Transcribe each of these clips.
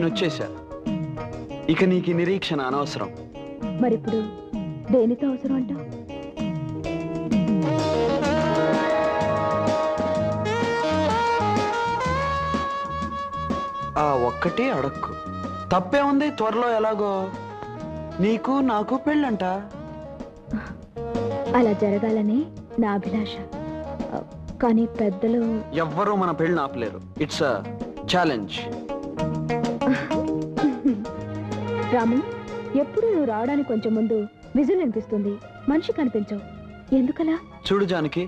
వచ్చేసా. ఇక నీకు నిరీక్షణ అనవసరం. మరిప్పుడు దేనితో అవసరం అంటావు? ఆ ఒక్కటి అడక్కు. తప్పే ఉంది. త్వరలో ఎలాగో నీకు నాకు పెళ్ళంట. అలా జరగాలని నా అభిలాష. కానీ పెద్దలు ఎవ్వరూ మన పెళ్ళి ఆపలేరు. It's a challenge. రాము, ఎప్పుడు నువ్వు రావడానికి కొంచెం ముందు విజులు అనిపిస్తుంది, మనిషి కనిపించవు. ఎందుకలా? చూడు జానకి,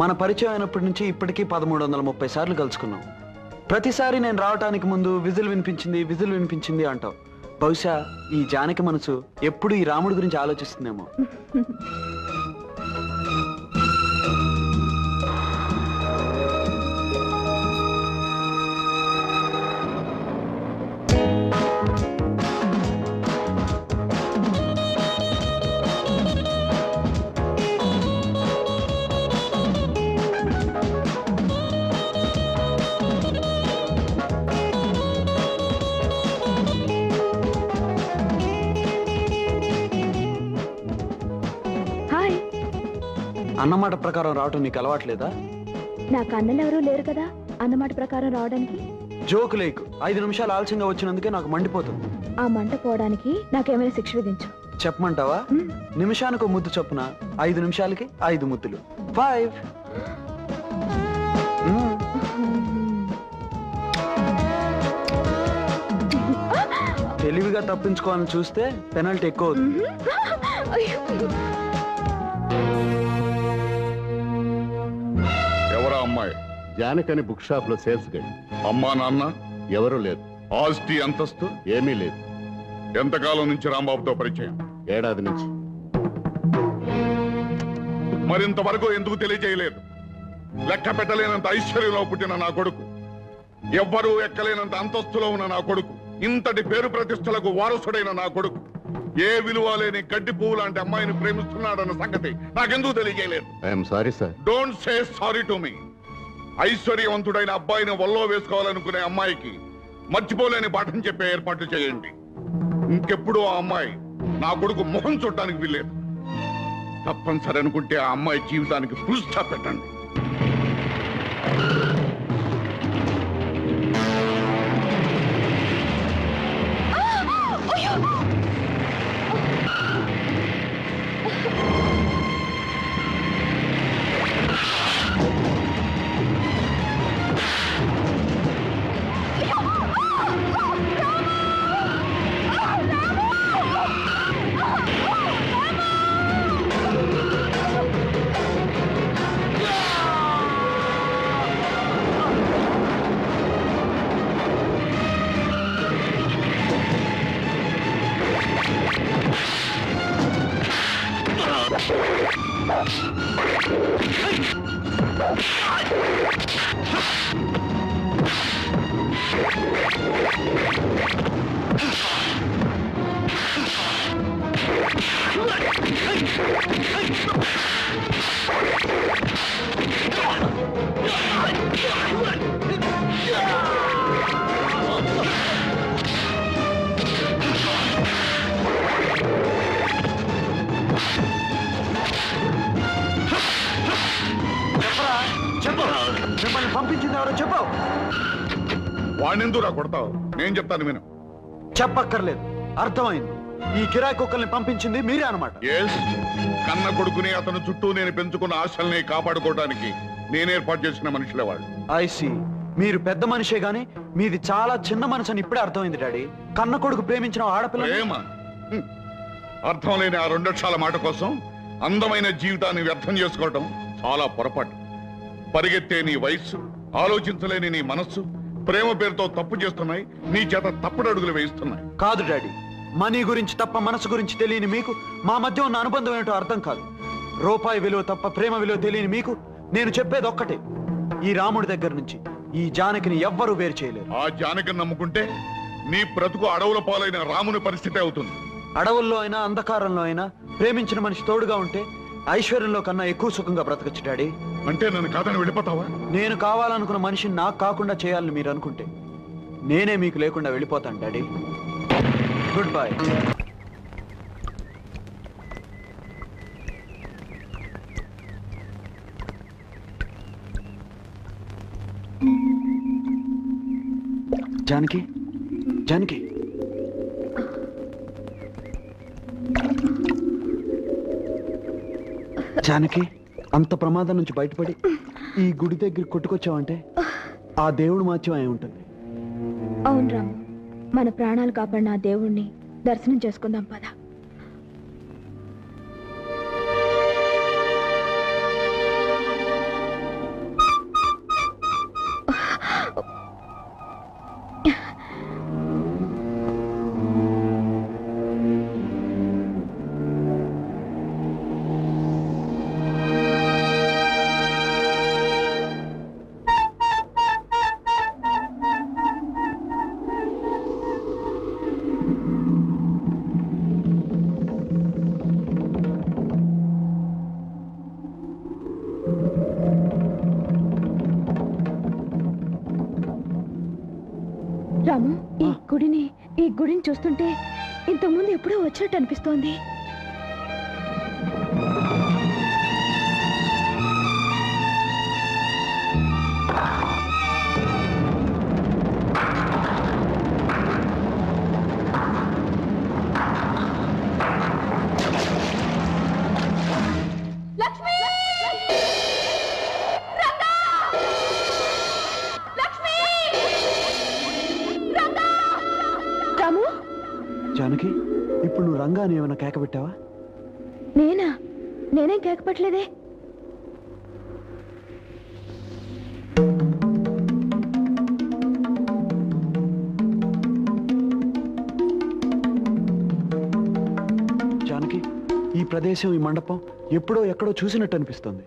మన పరిచయం అయినప్పటి నుంచి ఇప్పటికీ 1330 సార్లు కలుసుకున్నాం. ప్రతిసారి నేను రావటానికి ముందు విజిల్ వినిపించింది అంటావు. బహుశా ఈ జానకి మనసు ఎప్పుడు ఈ రాముడి గురించి ఆలోచిస్తుందేమో. అన్నమాట ప్రకారం రావటం నీకు అలవాట్లేదా? నాకు అన్నలు ఎవరూ లేరు కదా అన్నమాట ప్రకారం రావడానికి. జోకు లేకు. 5 నిమిషాలు ఆలస్యంగా వచ్చినందుకే నాకు మండిపోతుంది. ఆ మంట పోవడానికి నాకేమైనా శిక్ష విధించు. చెప్పమంటావా? నిమిషానికి ముద్దు చొప్పున 5 నిమిషాలకి 5 ముద్దులు. 5. తెలివిగా తప్పించుకోవాలని చూస్తే పెనల్టీ ఎక్కువ అవుతుంది. ఎవరా అమ్మాయి? జానకని బుక్ షాప్ లో సేల్స్ గడి. అమ్మా నాన్న ఎవరూ లేరు. ఆస్తి అంతస్తు ఏమీ లేదు. ఎంతకాలం నుంచి రాంబాబుతో పరిచయం? ఏడాది నుంచి. మరింతవరకు ఎందుకు తెలియజేయలేదు? లెక్క పెట్టలేనంత ఐశ్వర్యంలో పుట్టిన నా కొడుకు, ఎవ్వరూ ఎక్కలేనంత అంతస్తులో ఉన్న నా కొడుకు, ఇంతటి పేరు ప్రతిష్టలకు వారసుడైన నా కొడుకు ఏ విలువ లేని గడ్డి పువ్వు లాంటి అమ్మాయిని ప్రేమిస్తున్నాడన్న సంగతి నాకెందుకు తెలియజేయలేదు? I'm sorry sir. Don't say sorry to me. ఐశ్వర్యవంతుడైన అబ్బాయిని వల్లో వేసుకోవాలనుకునే అమ్మాయికి మర్చిపోలేని పాఠం చెప్పే ఏర్పాట్లు చేయండి. ఇంకెప్పుడు ఆ అమ్మాయి నా కొడుకు ముఖం చూడటానికి వీల్లేదు. తప్పనిసరి అనుకుంటే ఆ అమ్మాయి జీవితానికి ఫుల్ స్టాప్ పెట్టండి. మిమ్మల్ని పంపించింది ఎవరో చెప్పు. వాణ్ణెందుకు కొడతావు? నేను చెప్తాను విను. చెప్పక్కర్లేదు, అర్థమైంది. ఈ కిరాయి కుక్కల్ని పంపించింది మీరే అన్నమాట. కన్న కొడుకుని అతను చుట్టూ నేను పెంచుకున్న ఆశల్ని కాపాడుకోవడానికి నేను ఏర్పాటు చేసిన మనుషులే వాళ్ళు. ఐసి, మీరు పెద్ద మనిషే గాని మీది చాలా చిన్న మనసు అని ఇప్పుడే అర్థమైంది డాడీ. కన్న కొడుకు ప్రేమించిన ఆడపిల్ల ప్రేమ అర్థం లేని ఆ 2 అక్షరాల మాట కోసం అందమైన జీవితాన్ని వ్యర్థం చేసుకోవటం చాలా పొరపాటు. పరిగెత్తే నీ వయస్సు, ఆలోచించలేని నీ మనస్సు ప్రేమ పేరుతో తప్పు చేస్తున్నాయి. నీ చేత తప్పుడు అడుగులు వేయిస్తున్నాయి. కాదు డాడీ, మనీ గురించి తప్ప మనసు గురించి తెలియని మీకు మా మధ్య ఉన్న అనుబంధం ఏంటో అర్థం కాదు. రూపాయి విలువ తప్ప ప్రేమ విలువ తెలియని మీకు నేను చెప్పేది ఒక్కటే, ఈ రాముడి దగ్గర నుంచి ఈ జానకిని ఎవ్వరూ వేరు చేయలేరు. ఆ జానకిని నమ్ముకుంటే నీ బ్రతుకు అడవుల పాలైన రాముని పరిస్థితి అవుతుంది. అడవుల్లో అయినా అంధకారంలో అయినా ప్రేమించిన మనిషి తోడుగా ఉంటే ఐశ్వర్యంలో కన్నా ఎక్కువ సుఖంగా బ్రతకచ్చు డాడీ. అంటే నన్ను కాదని వెళ్ళిపోతావా? నేను కావాలనుకున్న మనిషిని నాకు కాకుండా చేయాలని మీరు అనుకుంటే నేనే మీకు లేకుండా వెళ్ళిపోతాను daddy. Good bye. Janaki, Janaki, Janaki, అంత ప్రమాదం నుంచి బయటపడి ఈ గుడి దగ్గర కొట్టుకొచ్చావంటే ఆ దేవుడు మాత్యం అయి ఉంటుంది. అవును రాము, మన ప్రాణాలు కాపాడిన ఆ దేవుణ్ణి దర్శనం చేసుకుందాం పద. రాము, ఈ గుడిని చూస్తుంటే ఇంతకుముందు ఎప్పుడో వచ్చినట్టు అనిపిస్తోంది. జానకి, ఇప్పుడు నువ్వు రంగాని ఏమైనా కేక పెట్టావా? నేనేం కేక పెట్టలేదే. జానకి, ఈ ప్రదేశం, ఈ మండపం ఎప్పుడో ఎక్కడో చూసినట్టు అనిపిస్తుంది.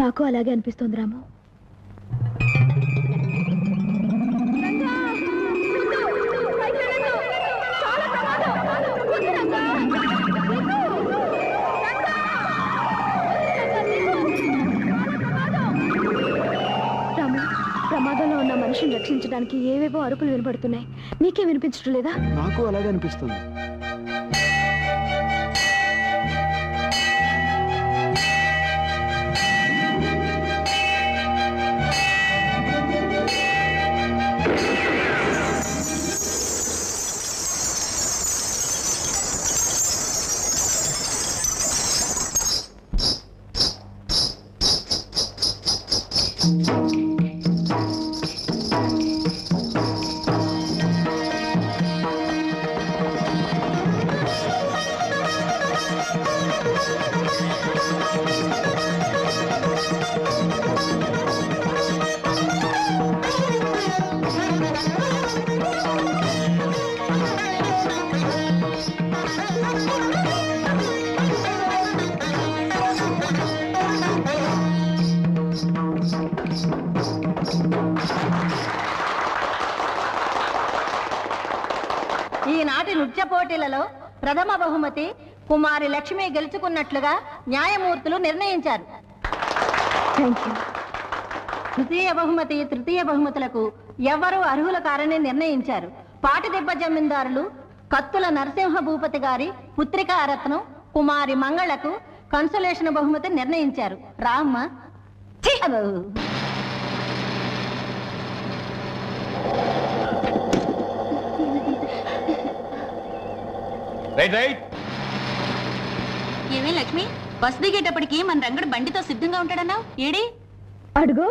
నాకు అలాగే అనిపిస్తోంది రాము. ప్రమాదంలో ఉన్న మనిషిని రక్షించడానికి ఏవేవో అరుపులు వినపడుతున్నాయి. నీకే వినిపించడం లేదా? నాకు అలాగే అనిపిస్తుంది. ఈనాటి నృత్య పోటీలలో ప్రథమ బహుమతి కుమారి లక్ష్మి గెలుచుకున్నట్లుగా న్యాయమూర్తులు నిర్ణయించారు. ద్వితీయ బహుమతి, తృతీయ బహుమతులకు ఎవరు అర్హుల కారని నిర్ణయించారు. పాటిదిబ్బ జమీందారులు కత్తుల నరసింహ భూపతి గారి పుత్రికా రత్నం కుమారి మంగళకు కన్సలేషన్ బహుమతి నిర్ణయించారు. రామ్మ. ఏమే లక్ష్మి, బస్ దిగేటప్పటికి మన రంగడు బండితో సిద్ధంగా ఉంటాడన్నావు, ఏడి? అడుగు.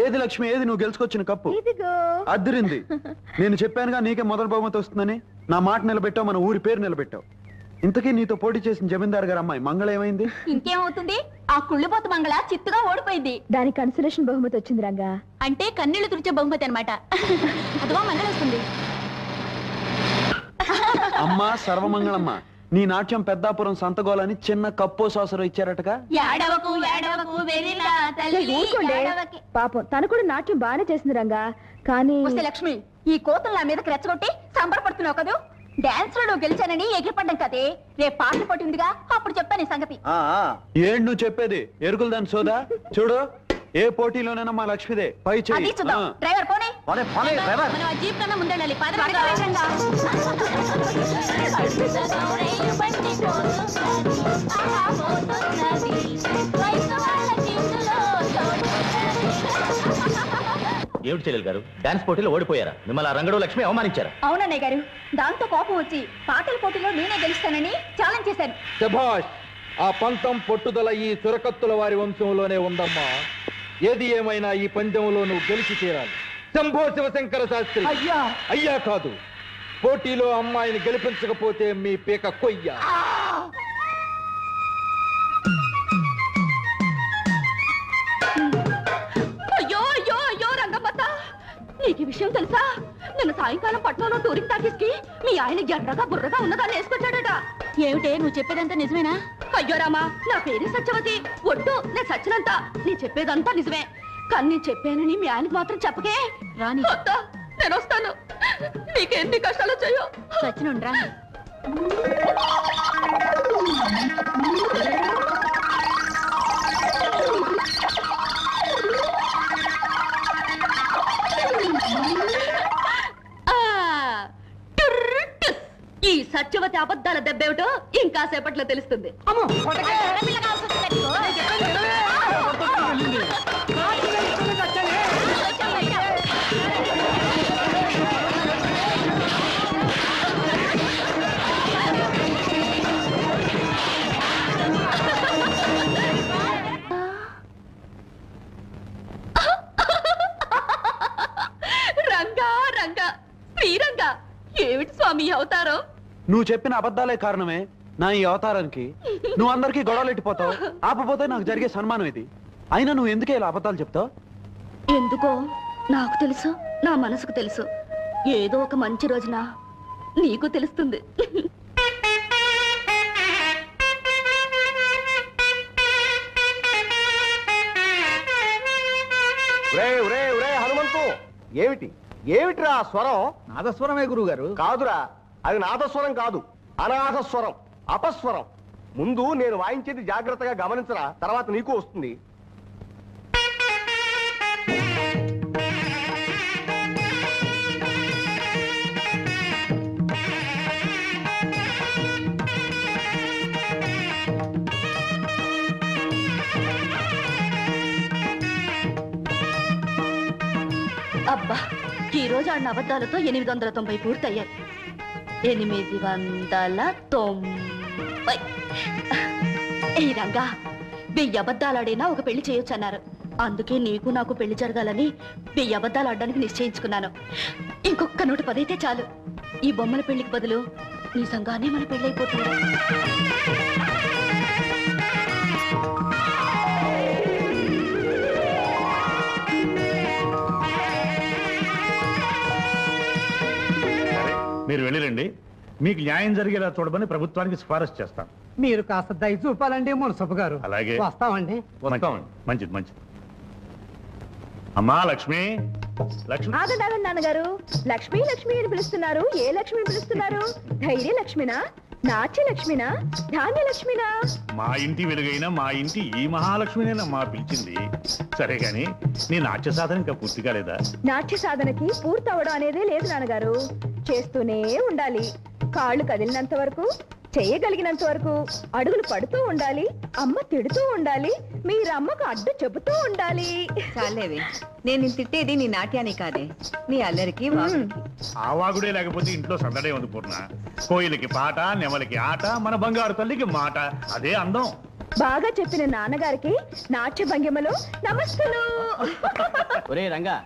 ఏది లక్ష్మి, ఏది నువ్వు గెలుచుకొచ్చిన కప్పు? అద్దరింది. నేను చెప్పానుగా నీకే మొదటి బహుమతి వస్తుందని. నా మాట నిలబెట్టావు, మన ఊరి పేరు నిలబెట్టావు. ఇంతకీ నీతో పోటీ చేసిన జమీందారు గారు అమ్మాయి మంగళ ఏమైంది? ఇంకేమవుతుంది, ఆ కుళ్ళిపోత మంగళ చిత్తుగా ఓడిపోయింది. దానికి కన్సలేషన్ బహుమతి వచ్చింది రంగా. అంటే కన్నీళ్లు తుడిచే బహుమతి అనమాట. అదిగో మంగళ వస్తుంది. అమ్మా సర్వమంగళమ్మ, నీ నాట్యం పెద్దాపురం సంతగోలని చిన్న కప్పో సాసరు ఇచ్చారటగా. పాపం తను కూడా నాట్యం బాగానే చేసింది రంగా. కానీ లక్ష్మి, ఈ కోతలు నా మీదకి రెచ్చగొట్టి సంబరపడుతున్నావు కదూ. డాన్స్ లో నువ్వు గెలిచానని ఎగిరిపడ్డం కదే. రేపు పాటలు పోటీ ఉందిగా, అప్పుడు చెప్తాను ఈ సంగతి. ఏంటి నువ్వు చెప్పేది? ఎరుకులు దాని సోదా. చూడు, ఏ పోటీలోనైనా మా లక్ష్మిదే పై అది చెయ్యి. చూద్దాం. డ్రైవర్ పోనీ. మనం ఆ జీప్ కన్నా ముందెళ్ళాలి. ఏమిటి చెల్లెలు గారు, డాన్స్ పోటీలో ఓడిపోయారా? మిమ్మల్ని రంగడు లక్ష్మి అవమానించారా? అవునన్నయ్య గారు, దాంతో కోపం వచ్చి పాటల పోటీలో నేనే గెలుస్తానని ఛాలెంజ్ చేశాను. శభాష్! ఆ పంతం పట్టుదల ఈ చురకత్తుల వారి వంశంలోనే ఉందమ్మా. ఏది ఏమైనా ఈ పందెంలో నువ్వు గెలిచి తీరాలి. శంభో శివశంకర శాస్త్రి! అయ్యా అయ్యా కాదు, పోటీలో అమ్మాయిని గెలిపించకపోతే మీ పీక కొయ్య. అయ్యో అయ్యో అయ్యో రంగమ్మత్త, నీకు ఈ విషయం తెలుసా? నిన్న సాయంకాలం పట్నంలో టూరింగ్ టాకీస్కి మీ ఆయన ఎర్రగా బుర్రగా ఉన్నదాన్ని వేసుకొచ్చాడట. ఏమిటే నువ్వు చెప్పేదంతా నిజమేనా? అయ్యో రామా, నా పేరు సత్యవతి. ఒట్టు, నేను సచ్చినంత. నీ చెప్పేదంతా నిజమే, కానీ నేను చెప్పానని మీ ఆయనకు మాత్రం చెప్పకే. రాని నేను వస్తాను, నీకెన్ని కష్టాలు వచ్చాయో. సచ్చినుండ్రా. ఈ సత్యవతి అబద్ధాల దెబ్బేమిటో ఇంకా సేపట్లో తెలుస్తుంది. రంగా రంగా శ్రీరంగా, ఏమిటి స్వామి అవతారం? నువ్వు చెప్పిన అబద్ధాలే కారణమే నా ఈ అవతారానికి. నువ్వు అందరికీ గొడవలు ఎట్టిపోతావు, ఆపపోతే నాకు జరిగే సన్మానం ఇది. అయినా నువ్వు ఎందుకే ఇలా అబద్ధాలు చెప్తావు? ఎందుకో నాకు తెలుసు, నా మనసుకు తెలుసు. ఏదో ఒక మంచి రోజున నీకు తెలుస్తుంది. హనుమంతు, ఏమిటిరా స్వరం? నాదస్వరమే గురువు గారు. కాదురా, అది నాదస్వరం కాదు, అనాథస్వరం, అపస్వరం. ముందు నేను వాయించేది జాగ్రత్తగా గమనించరా, తర్వాత నీకు వస్తుంది. అబ్బా, ఈ రోజు ఆడిన అబద్ధాలతో 890 పూర్తయ్యాయి. 890. ఈ రంగా, 1000 అబద్ధాలాడైనా ఒక పెళ్లి చేయొచ్చు అన్నారు. అందుకే నీకు నాకు పెళ్లి జరగాలని 1000 అబద్ధాలు ఆడడానికి నిశ్చయించుకున్నాను. ఇంకొక 110 అయితే చాలు. ఈ బొమ్మల పెళ్లికి బదులు నిజంగానే మన పెళ్ళైపోతుంది. మీరు వెళ్ళిరండి, మీకు న్యాయం జరిగేలా చూడమని ప్రభుత్వానికి సిఫారసు చేస్తాం. మీరు కాస్త దయ చూపాలండి మున్సబ్ గారు. అలాగే. వస్తామండి. మంచిది మంచిది. అమ్మా లక్ష్మి, లక్ష్మి. ఆగండి నాన్నగారు, లక్ష్మి లక్ష్మి అని పిలుస్తున్నారు. ఏ లక్ష్మి పిలుస్తున్నారు? ధైర్య లక్ష్మినా, నాట్య లక్ష్మినా, ధాన్య లక్ష్మినా? మా ఇంటి వెలుగైన మా ఇంటి ఈ మహాలక్ష్మినేనమ్మా పిలిచింది. సరే గాని నీ నాట్య సాధన ఇంకా పూర్తి కాలేదా? నాట్య సాధనకి పూర్తవడం అనేదే లేదు నాన్నగారు. చేస్తూనే ఉండాలి. కాళ్ళు కదిలినంత వరకు, చేయగలిగినంత వరకు అడుగులు పడుతూ ఉండాలి. అమ్మ తిడుతూ ఉండాలి, మీరమ్మకు అడ్డు చెబుతూ ఉండాలి. చాలేవే, నేను తిట్టేది నీ నాట్యాన్ని కాదే, నీ అల్లరికి వాగుడికి. ఆ వాగుడే లేకపోతే ఇంట్లో సందడే ఉంది పూర్ణ. కోయిలకి పాట, నెమలికి ఆట, మన బంగారు తల్లికి మాట, అదే అందం. బాగా చెప్పిన నాన్నగారికి నాట్య భంగిమలో నమస్తులు. ఒరే రంగా,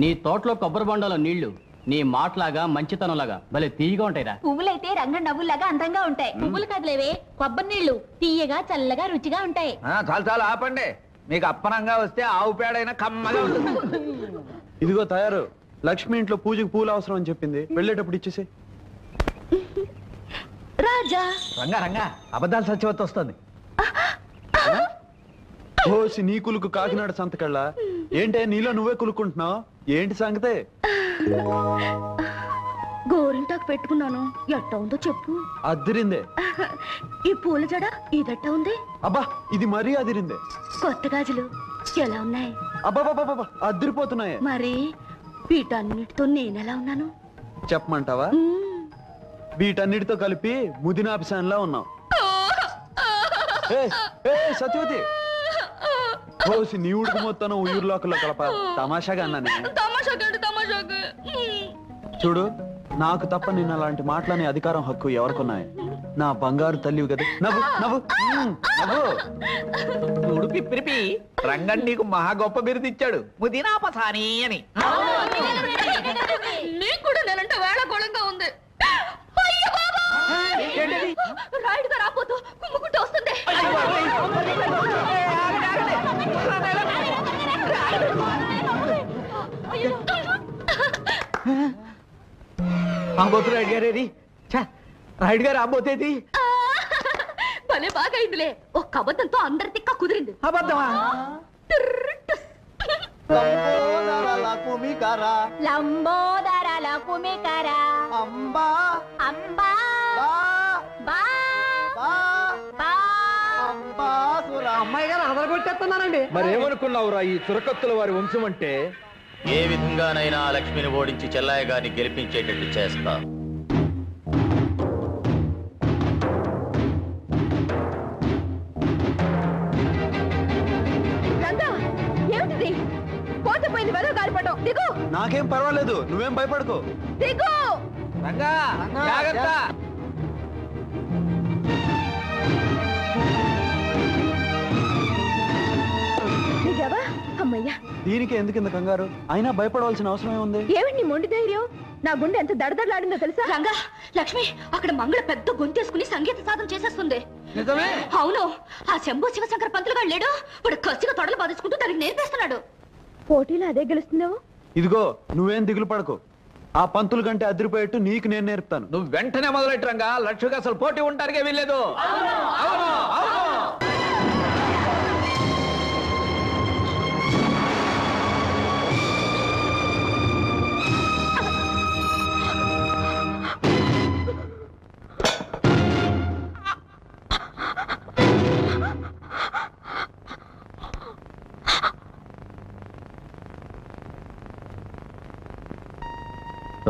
నీ తోటలో కొబ్బరి బొండలో నీళ్లు నీ మాటలాగా మంచితనంలాగా భలే తీయగా ఉంటాయిరా. పువ్వులైతే రంగ నవ్వులాగా అందంగా ఉంటాయి. పువ్వులు కదలేవే, కొబ్బరి నీళ్లు తీయగా చల్లగా రుచిగా ఉంటాయి. చాలా చాలా ఆపండి, మీకు అప్పనంగా వస్తే ఆవు పేడైనా కమ్మగా ఉంటుంది. ఇదిగో తయారు. లక్ష్మి ఇంట్లో పూజకి పూలు అవసరం అని చెప్పింది, వెళ్ళేటప్పుడు ఇచ్చేసి. రాజా రంగా రంగా, అబద్ధాలు సత్యవతి వస్తుంది. ఓసి నీ కులుకు కాకినాడ సంతకళ్ళ. ఏంటే నీలో నువ్వే కులుకుంటున్నావు? ఏంటి సంగతే? గోరింటాకు పెట్టుకున్నాను. ఎట్ట ఉందో చెప్పు. అదిరిందే. ఈ పూల జడ ఇదెట్ట ఉంది? అబ్బా ఇది మరీ అదిరిందే. కొత్త గాజులు ఎలా ఉన్నాయి? అబ్బాబాబా అదిరిపోతున్నాయే. మరి వీటన్నిటితో నేనెలా ఉన్నాను చెప్పమంటావా? వీటన్నిటితో కలిపి ముదినాభిసాన్లా ఉన్నావు. సత్యవతి కోసి నీ ఉడుకు మొత్తం ఊర్లోకల్లో కలప తమాషాగా అన్నానే. చూడు, నాకు తప్ప నిన్న అలాంటి మాటలనే అధికారం హక్కు ఎవరికున్నాయి? నా బంగారు తల్లివి కదా. నవ్వు నవ్వు నవ్వు. చూడు పిప్పిరిపి, రంగన్ నీకు మహా గొప్ప బిరుదు ఇచ్చాడు, ముదినాపసాని అని. నీకు కూడా నేనంటే వేళకోళంగా ఉంది. రాయుడుగా రాపోతూ కుమ్ముకుంటూ వస్తుంది. రాబోతు రాయుడు గారేది? రాయుడు గారు రాబోతేది భలే బాగా అయిందిలే. ఒక్క అబద్ధంతో అందరి తిక్క కుదిరింది. అబద్ధమా? లంబోదర కుమికర అంబా అంబా అమ్మాయి గారు అదరగొట్టేస్తున్నారండి. మరేమనుకున్నావురా ఈ చురకత్తుల వారి వంశం అంటే? ఏ విధంగానైనా లక్ష్మిని ఓడించి చెల్లాయి గారిని గెలిపించేటట్టు చేస్తా. ఏమిటిది? పోతపోయింది వెదవ గాలిపటం. దిగు. నాకేం పర్వాలేదు, నువ్వేం భయపడకు. దిగు. రంగా జాగ్రత్త. దిగావా? అమ్మయ్యా. దీనికి ఎందుకు ఇంత కంగారు? అయినా భయపడవలసిన అవసరం ఏముంది? ఏమిటి నీ మొండి ధైర్యం? నా గుండె ఎంత దడదడలాడిందో తెలుసా? రంగా, లక్ష్మి అక్కడ మంగళ పెద్ద గొంతేసుకుని సంగీత సాధన చేసేస్తుంది. నిజమే? అవును. ఆ శంభు శివశంకర పంతులు గారు లేడు, వాడు కసిగా తొడలు బాధించుకుంటూ దానికి నేర్పేస్తున్నాడు. పోటీలో అదే గెలుస్తున్నావు. ఇదిగో నువ్వేం దిగులు పడకు. ఆ పంతులు కంటే అదిరిపోయేట్టు నీకు నేను నేర్పుతాను. నువ్వు వెంటనే మొదలెట్టు రంగా. లక్ష్మికి అసలు పోటీ ఉంటారుగా వీల్లేదు.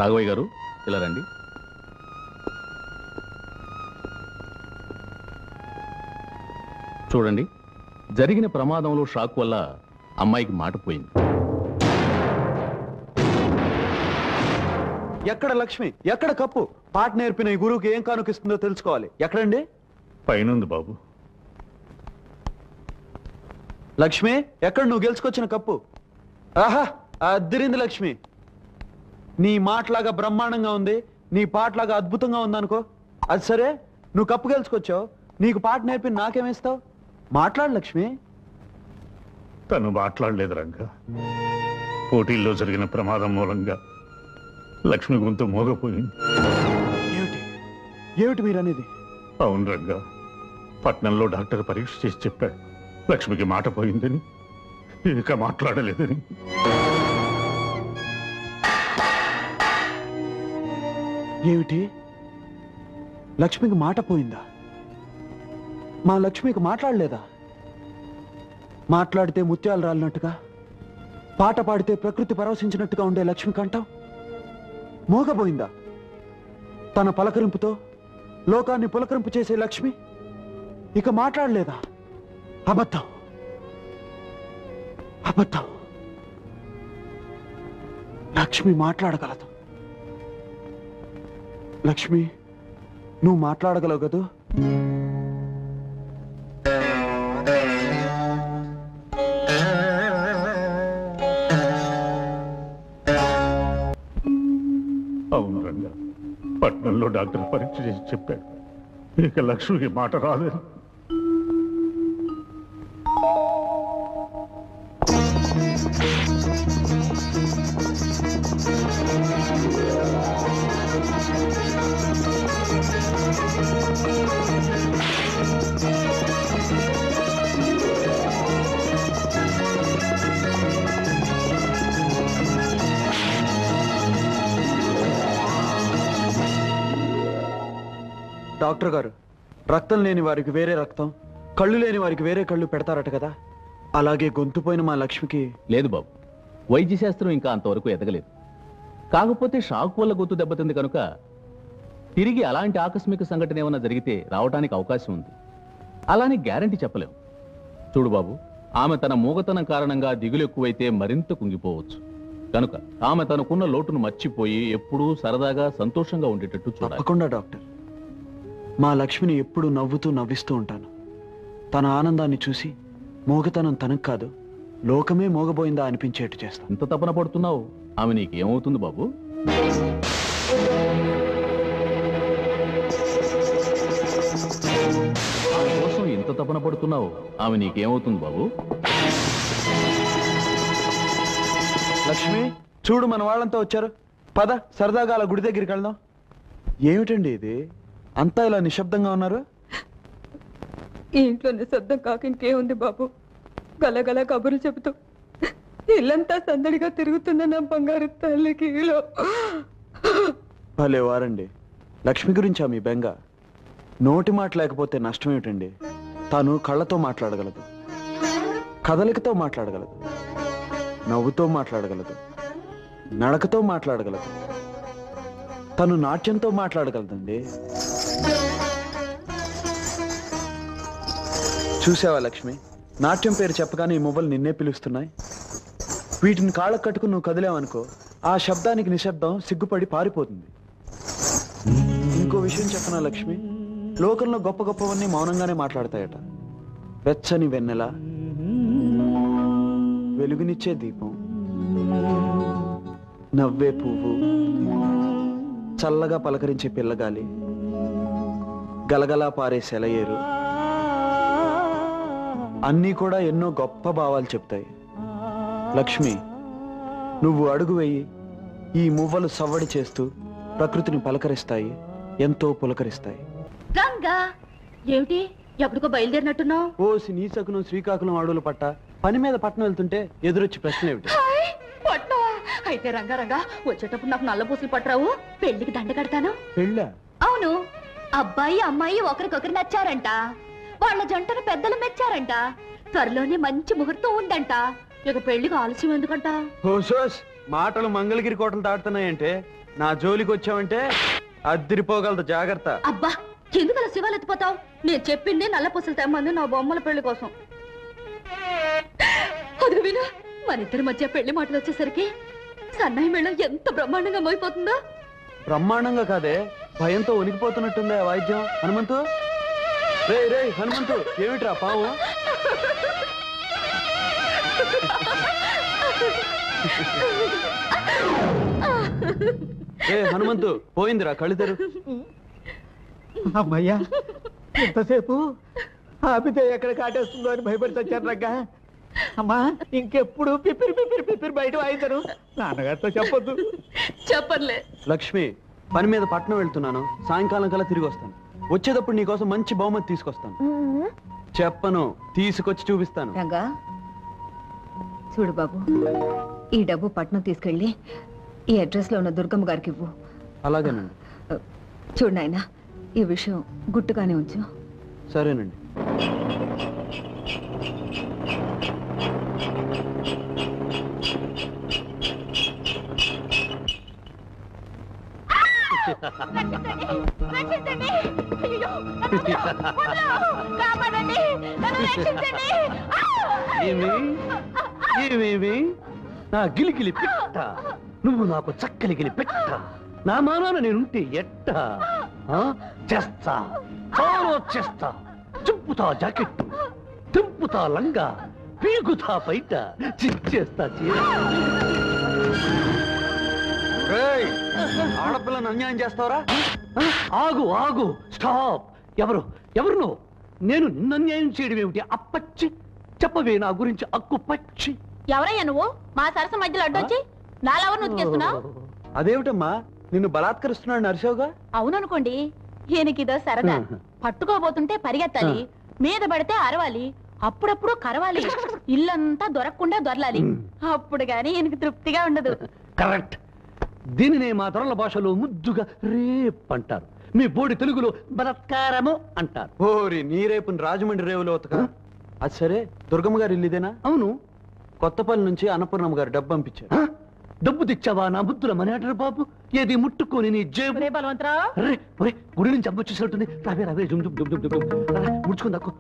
రాఘవయ్య గారు ఇలా రండి. చూడండి, జరిగిన ప్రమాదంలో షాక్ వల్ల అమ్మాయికి మాట పోయింది. ఎక్కడ లక్ష్మి, ఎక్కడ కప్పు? పాట నేర్పిన ఈ గురువుకి ఏం కానుకిస్తుందో తెలుసుకోవాలి. ఎక్కడండి? పైనుంది బాబు. లక్ష్మి, ఎక్కడ నువ్వు గెలుచుకొచ్చిన కప్పు? ఆహా, అదిరింది లక్ష్మి. నీ మాటలాగా బ్రహ్మాండంగా ఉంది, నీ పాటలాగా అద్భుతంగా ఉందనుకో. అది సరే, నువ్వు కప్పు గెలుచుకొచ్చావు, నీకు పాట నేర్పి నాకేమిస్తావు? మాట్లాడు లక్ష్మి. తను మాట్లాడలేదు రంగా. పోటీల్లో జరిగిన ప్రమాదం మూలంగా లక్ష్మి గొంతు మోగపోయింది. ఏమిటి ఏమిటి మీరనేది? అవును రంగా, పట్నంలో డాక్టర్ పరీక్ష చేసి చెప్పాడు లక్ష్మికి మాట పోయిందని, ఇక మాట్లాడలేదని. ఏమిటి? లక్ష్మికి మాట పోయిందా? మా లక్ష్మికి మాట్లాడలేదా? మాట్లాడితే ముత్యాలు రాలినట్టుగా, పాట పాడితే ప్రకృతి పరవశించినట్టుగా ఉండే లక్ష్మి కంఠం మోగపోయిందా? తన పలకరింపుతో లోకాన్ని పులకరింపు చేసే లక్ష్మి ఇక మాట్లాడలేదా? అబద్ధం, అబద్ధం. లక్ష్మి మాట్లాడగలదు. లక్ష్మి, నువ్వు మాట్లాడగలవు కదూ? అవును రంగా, పట్నంలో డాక్టర్ పరీక్ష చేసి చెప్పాడు ఇక లక్ష్మికి మాట రాలేదు. డాక్టర్ గారు, రక్తం లేని వారికి వేరే రక్తం, కళ్ళు లేని వారికి వేరే కళ్ళు పెడతారట కదా, అలాగే గొంతుపోయిన మా లక్ష్మికి. లేదు బాబు, వైద్య శాస్త్రం ఇంకా అంతవరకు ఎదగలేదు. కాకపోతే షాక్ వల్ల గొంతు దెబ్బతింది కనుక తిరిగి అలాంటి ఆకస్మిక సంఘటన ఏమైనా జరిగితే రావడానికి అవకాశం ఉంది. అలానే గ్యారంటీ చెప్పలేం. చూడు బాబు, ఆమె తన మూగతనం కారణంగా దిగులు ఎక్కువైతే మరింత కుంగిపోవచ్చు. కనుక ఆమె తనకున్న లోటును మర్చిపోయి ఎప్పుడూ సరదాగా సంతోషంగా ఉండేటట్టు చూడాలి. తప్పకుండా డాక్టర్. మా లక్ష్మిని ఎప్పుడూ నవ్విస్తూ ఉంటాను. తన ఆనందాన్ని చూసి మోగతనం తనకు కాదు, లోకమే మోగబోయిందా అనిపించేట్టు చేస్తాను. ఇంత తపన పడుతున్నావు, ఆమె నీకేమవుతుంది బాబు? ఆమె కోసం ఇంత తపన పడుతున్నావు, ఆమె నీకేమవుతుంది బాబు? లక్ష్మి, చూడు మన వాళ్ళంతా వచ్చారు. పద, సరదాగా అలా గుడి దగ్గరికి వెళ్దాం. ఏమిటండి ఇది, అంతా ఇలా నిశ్శబ్దంగా ఉన్నారు? ఈ ఇంట్లో నిశ్శబ్దం కాక ఇంకేముంది బాబు? గలగల కబుర్లు చెబుతూ ఇల్లంతా సందడిగా తిరుగుతున్న నా బంగారు తల్లికి భలే వారండి. లక్ష్మి గురించా మీ బెంగ? నోటి మాట లేకపోతే నష్టం ఏమిటండి? తాను కళ్ళతో మాట్లాడగలదు, కదలికతో మాట్లాడగలదు, నవ్వుతో మాట్లాడగలదు, నడకతో మాట్లాడగలదు, తను నాట్యంతో మాట్లాడగలదండి. చూసావా లక్ష్మి, నాట్యం పేరు చెప్పగానే ఈ మువ్వలు నిన్నే పిలుస్తున్నాయి. వీటిని కాళ్ళకు కట్టుకుని నువ్వు కదిలేవనుకో, ఆ శబ్దానికి నిశ్శబ్దం సిగ్గుపడి పారిపోతుంది. ఇంకో విషయం చెప్పనా లక్ష్మి, లోకంలో గొప్ప గొప్పవన్నీ మౌనంగానే మాట్లాడతాయట. వెచ్చని వెన్నెల, వెలుగునిచ్చే దీపం, నవ్వే పువ్వు, చల్లగా పలకరించే పిల్లగాలి, గలగలా పారే సెలయేరు, అన్నీ కూడా ఎన్నో గొప్ప భావాలు చెప్తాయి. లక్ష్మి, నువ్వు అడుగు వేయి, ఈ మువ్వలు సవ్వడి చేస్తూ ప్రకృతిని పలకరిస్తాయి, ఎంతో పులకరిస్తాయి. రంగా, ఏమిటి ఎప్పటికో బయలుదేరినట్టున్నావు? ఓ నీసకును శ్రీకాకుళం అడవులు పట్ట పని మీద పట్టణం వెళ్తుంటే ఎదురొచ్చి ప్రశ్న ఏమిటి? పట్నవా? అయితే రంగా వచ్చేటప్పుడు నాకు నల్ల పూసలు పట్టరావు? పెళ్లికి దండ కడతాను. పెళ్ళా? అవును, అబ్బాయి అమ్మాయి ఒకరికొకరు నచ్చారంట. వాళ్ళ జంటను పెద్దలు మెచ్చారంట. త్వరలోనే మంచి ముహూర్తం ఉందంట. ఇక పెళ్లికి ఆలస్యం ఎందుకంట? మాటలు మంగళగిరి కోటలు దాటుతున్నాయంటే నా జోలికి వచ్చావంటే అద్దిరిపోగలదు, జాగ్రత్త. అబ్బా, ఎందుకలా శివాలు ఎత్తిపోతావు? నేను చెప్పింది నల్ల పూసలు తెమ్మంది నా బొమ్మల పెళ్లి కోసం. అది విను, మన ఇద్దరి మధ్య పెళ్లి మాటలు వచ్చేసరికి సన్నాయి మేళం ఎంత బ్రహ్మాండంగా మోగిపోతుందో. బ్రహ్మాండంగా కాదే, భయంతో ఉనికిపోతున్నట్టుంది ఆ వాయిద్యం. హనుమంతు, రే హనుమంతు, ఏమిట్రా పావు? హనుమంతు, పోయిందిరా కళ్ళిద్దరు. అమ్మయ్యా, ఎంతసేపు ఆపితే ఎక్కడ కాటేస్తుందో అని భయపడి వచ్చారు రగ్గా. అమ్మా, ఇంకెప్పుడు పిపిరి పిపిరి పిపిరి బయట వాయిద్దరు. నాన్నగారితో చెప్పొద్దు. చెప్పర్లే. లక్ష్మి, పని మీద పట్నం వెళ్తున్నాను, సాయంకాలం కల్లా తిరిగి వస్తాను. వచ్చేటప్పుడు నీకోసం మంచి బహుమతి తీసుకొస్తాను. చెప్పను, తీసుకొచ్చి చూపిస్తాను. రంగా, చూడు బాబు, ఈ డబ్బు పట్నం తీసుకెళ్ళి ఈ అడ్రస్ లో ఉన్న దుర్గమ్మ గారికి ఇవ్వు. అలాగేనండి. చూడు నాయనా, ఈ విషయం గుట్టుగానే ఉంచు. సరేనండి. ఏమేమి నా గిలిగిలి పెట్ట, నువ్వు నాకు చక్కలిగిలి పెట్ట, నా మానాన నేనుంటే ఎట్ట చేస్తా, చాలా చేస్తా. చింపుతా జాకెట్టు, తింపుతా లంగా, పీకుతా బయట, చిచ్చేస్తా చీర. ఆడపిల్లను అన్యాయం చేస్తావరా? ఆగు ఆగు, స్టాప్. ఎవరు నువ్వు? నేను నిన్ను అన్యాయం చేయడం ఏమిటి? అప్పచ్చి చెప్పవే నా గురించి అక్కు పచ్చి. ఎవరయ్యా నువ్వు? మా సరస మధ్యలో అడ్డొచ్చి నాలెవరు ఉతికేస్తున్నావు? అదేమిటమ్మా, నిన్ను బలాత్కరిస్తున్నాడు నరసోగా? అవుననుకోండి, ఈయనకిదో సరదా. పట్టుకోబోతుంటే పరిగెత్తాలి, మీద పడితే అరవాలి, అప్పుడప్పుడు కరవాలి, ఇల్లంతా దొరకకుండా దొరలాలి. అప్పుడు గాని ఈయనకి తృప్తిగా ఉండదు. కరెక్ట్. దీనినే మా తరల భాషలో ముద్దుగా రేప్ అంటారు. మీ బోడి తెలుగులో బలత్కారము అంటారు. ఓరి నీ రేపుని రాజమండ్రి రేవులో ఉతక. అది సరే, దుర్గమ్మ గారు ఇల్లుదేనా? అవును. కొత్తపల్లి నుంచి అన్నపూర్ణమ్మ గారు డబ్బు పంపించారు. డబ్బు తెచ్చావా నా బుద్ధుల మనేటరు బాబు? ఏది ముట్టుకొని నీ జేబు. బలవంతరావు, గుడి నుంచి అమ్మ వచ్చేసినట్టుంది. రావే రావే ముడుచుకుందాకు.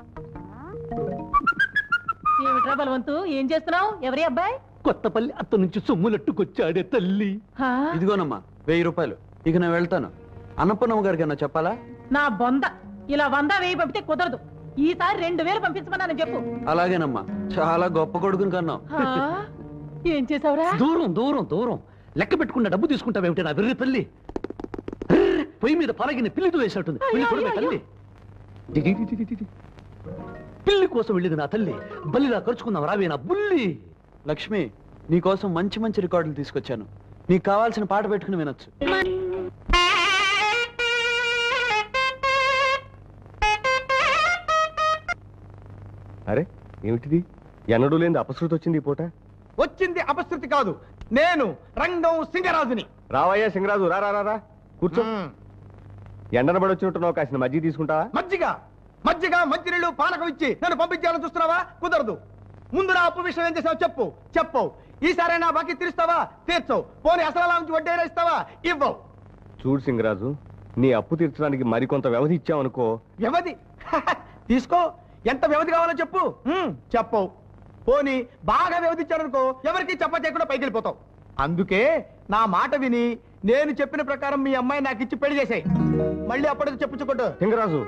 ఏమిట్రా బలవంతు, ఏం చేస్తున్నావు? ఎవరి అబ్బాయి? కొత్తపల్లి అత్త నుంచి సొమ్ములట్టుకొచ్చాడే తల్లి. ఇదిగోనమ్మా 1000 రూపాయలు. ఇక నేను వెళ్తాను. అన్నపూర్ణమ్మ గారికి అన్న చెప్పాలా? నా బొంద, ఇలా 100 1000 పంపితే కుదరదు. ఈసారి 2000 పంపించమన్నాను చెప్పు. అలాగేనమ్మా, చాలా గొప్ప కొడుకుని కన్నావు. ఏం చేసావురా? దూరం దూరం దూరం లెక్క పెట్టుకున్న డబ్బు తీసుకుంటావేమిటి నా వెర్రి తల్లి? పొయ్యి మీద పలగిన పిల్లితో వేసినట్టుంది. తల్లి పిల్లి కోసం వెళ్ళింది నా తల్లి. బల్లిలా ఖర్చుకుందాం రావే నా బుల్లి. లక్ష్మి, నీకోసం మంచి మంచి రికార్డులు తీసుకొచ్చాను. నీకు కావాల్సిన పాట పెట్టుకుని వినొచ్చు. అరే ఏమిటిది? ఎన్నడూ లేని అపశృతి వచ్చింది ఈ పూట. వచ్చింది అపశృతి కాదు, నేను రంగం సింగరాజుని. రావయ్యా సింగరాజు, రా రా రా కూర్చో. ఎండనబడి వచ్చినట్టున్నావు, కాసిన మజ్జిగ తీసుకుంటావా? మజ్జిగ మంచినీళ్ళు పానకం ఇచ్చి నన్ను పంపించాలని చూస్తున్నావా? కుదరదు. ముందు నా అప్పు విషయం ఏం చేసావు చెప్పు. ఈసారైనా బాకీ తీరుస్తావా? తీర్చవు. పోనీ అసలు నుంచి వడ్డీ ఇస్తావా? ఇవ్వవు. చూడు సింగరాజు, నీ అప్పు తీర్చడానికి మరికొంత వ్యవధి ఇచ్చావనుకో. వ్యవధి తీసుకో. ఎంత వ్యవధి కావాలో చెప్పు. చెప్పవు. పోనీ బాగా వ్యవధి ఇచ్చారనుకో, ఎవరికి చెప్ప చేయకుండా పైకి వెళ్ళిపోతావు. అందుకే నా మాట విని నేను చెప్పిన ప్రకారం మీ అమ్మాయి నాకు ఇచ్చి పెళ్లి చేసాయి. మళ్ళీ అప్పటికి చెప్పుకోడు. సింగరాజు,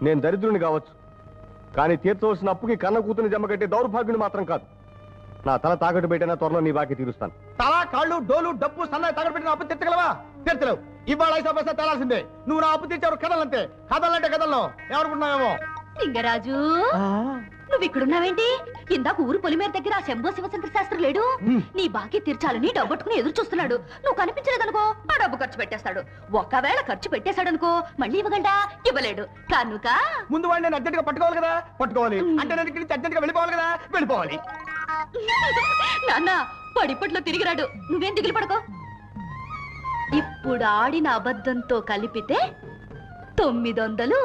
నేను దరిద్రుని కావచ్చు, కానీ తీర్చవలసిన అప్పుకి కన్న కూతుని జమ కట్టే దౌర్భాగ్యుని మాత్రం కాదు. నా తల తాకట్టు పెట్టినా త్వరలో నీ బాకీ తీరుస్తాను. తల, కాళ్ళు, డోలు, డబ్బు, సన్నాయి తాకట్టు పెట్టిన అప్పు తీర్చగలవా? తీర్చలేవు. ఇవాళ 5 పైసా తేలాల్సిందే. నువ్వు నా అప్పు తీర్చావు కదలంతే. కదలంటే కదల్లో ఎవరుకున్నావేమో. సింగరాజు, నువ్వు ఇక్కడున్నావేంటి? ఇందాక ఊరు పొలిమేర దగ్గర శంభో శివశంకర శాస్త్రి లేడు? నీ బాకీ తీర్చాలని డబ్బట్టుకుని ఎదురు చూస్తున్నాడు. నువ్వు కనిపించలేదనుకో, ఆ డబ్బు ఖర్చు పెట్టేస్తాడు. ఒకవేళ ఖర్చు పెట్టేశాడనుకో, మళ్ళీ ఇవ్వగలడా? ఇవ్వలేడు. కనుక ముందు వాడిని నేను అర్జెంట్ గా పట్టుకోవాలి కదా. పట్టుకోవాలి అంటే నేను ఇక్కడి నుంచి అర్జెంట్ గా వెళ్ళిపోవాలి కదా. వెళ్ళిపోవాలి. నాన్న పడిపట్లో తిరిగిరాడు. నువ్వేం దిగులు పడకో. ఇప్పుడు ఆడిన అబద్ధంతో కలిపితే 900.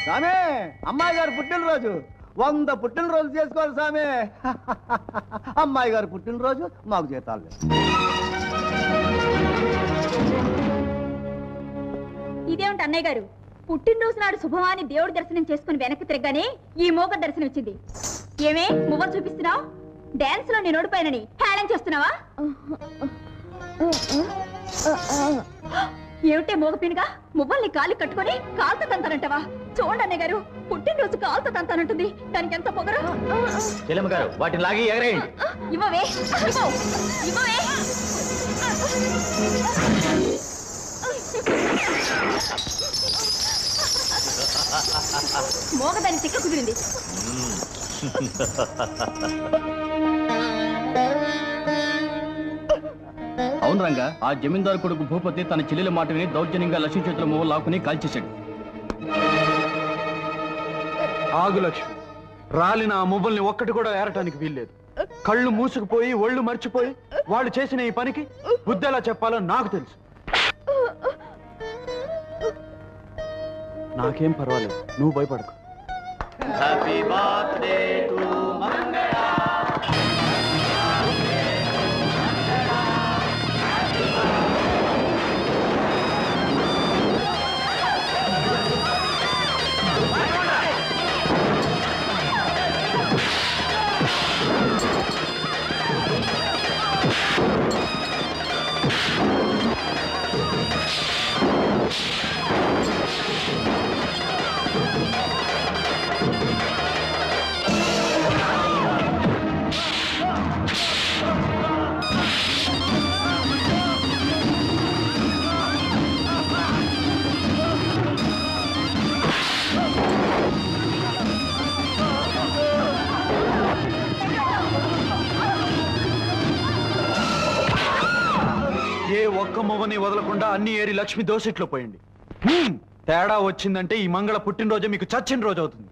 సామే, అమ్మాయి గారు పుట్టినరోజు 100 పుట్టినరోజు చేసుకోవాలి సామే. అమ్మాయి గారు పుట్టినరోజు మాకు జీతాలు. ఇదేమిటి అన్నయ్య గారు, పుట్టినరోజు నాడు శుభమాని దేవుడి దర్శనం చేసుకుని వెనక్కి తిరగగానే ఈ మోగ దర్శనం వచ్చింది. ఏమే మువ్వ చూపిస్తున్నావు? డాన్స్ లో నేను ఓడిపోయానని హేళన చేస్తున్నావా? ఏమిటే మోగపినిగా మువ్వల్ని కాలు కట్టుకొని కాలుతో తంతానంటావా? చూడండి అన్నయ్య గారు, పుట్టినరోజు కాలుతో తంతానంటుంది. దానికి ఎంత పొగరు. చెల్లెమ్మ గారు, వాటిని లాగి ఎగరేయండి. ఇవ్వవే, ఇవ్వవే. మోగదాన్ని తిక్క కుదిరింది. అవును రంగా, ఆ జమీందారు కొడుకు భూపతి తన చెల్లెల మాట విని దౌర్జన్యంగా లక్ష్మీ చేతుల మొవ్వ లాక్కుని కాల్చేశాడు. ఆగు లక్ష్మి, రాలిన ఆ మువ్వల్ని ఒక్కటి కూడా ఏరటానికి వీల్లేదు. కళ్ళు మూసుకుపోయి ఒళ్ళు మర్చిపోయి వాళ్ళు చేసిన ఈ పనికి బుద్ధి ఎలా చెప్పాలో నాకు తెలుసు. నాకేం పర్వాలేదు, నువ్వు భయపడకు. హ్యాపీ బర్త్డే టు మంగళ. ఏ ఒక్క మొవ్వని వదలకుండా అన్ని ఏరి లక్ష్మి దోసిట్లో పోయింది. తేడా వచ్చిందంటే ఈ మంగళ పుట్టినరోజే మీకు చచ్చిన రోజు అవుతుంది.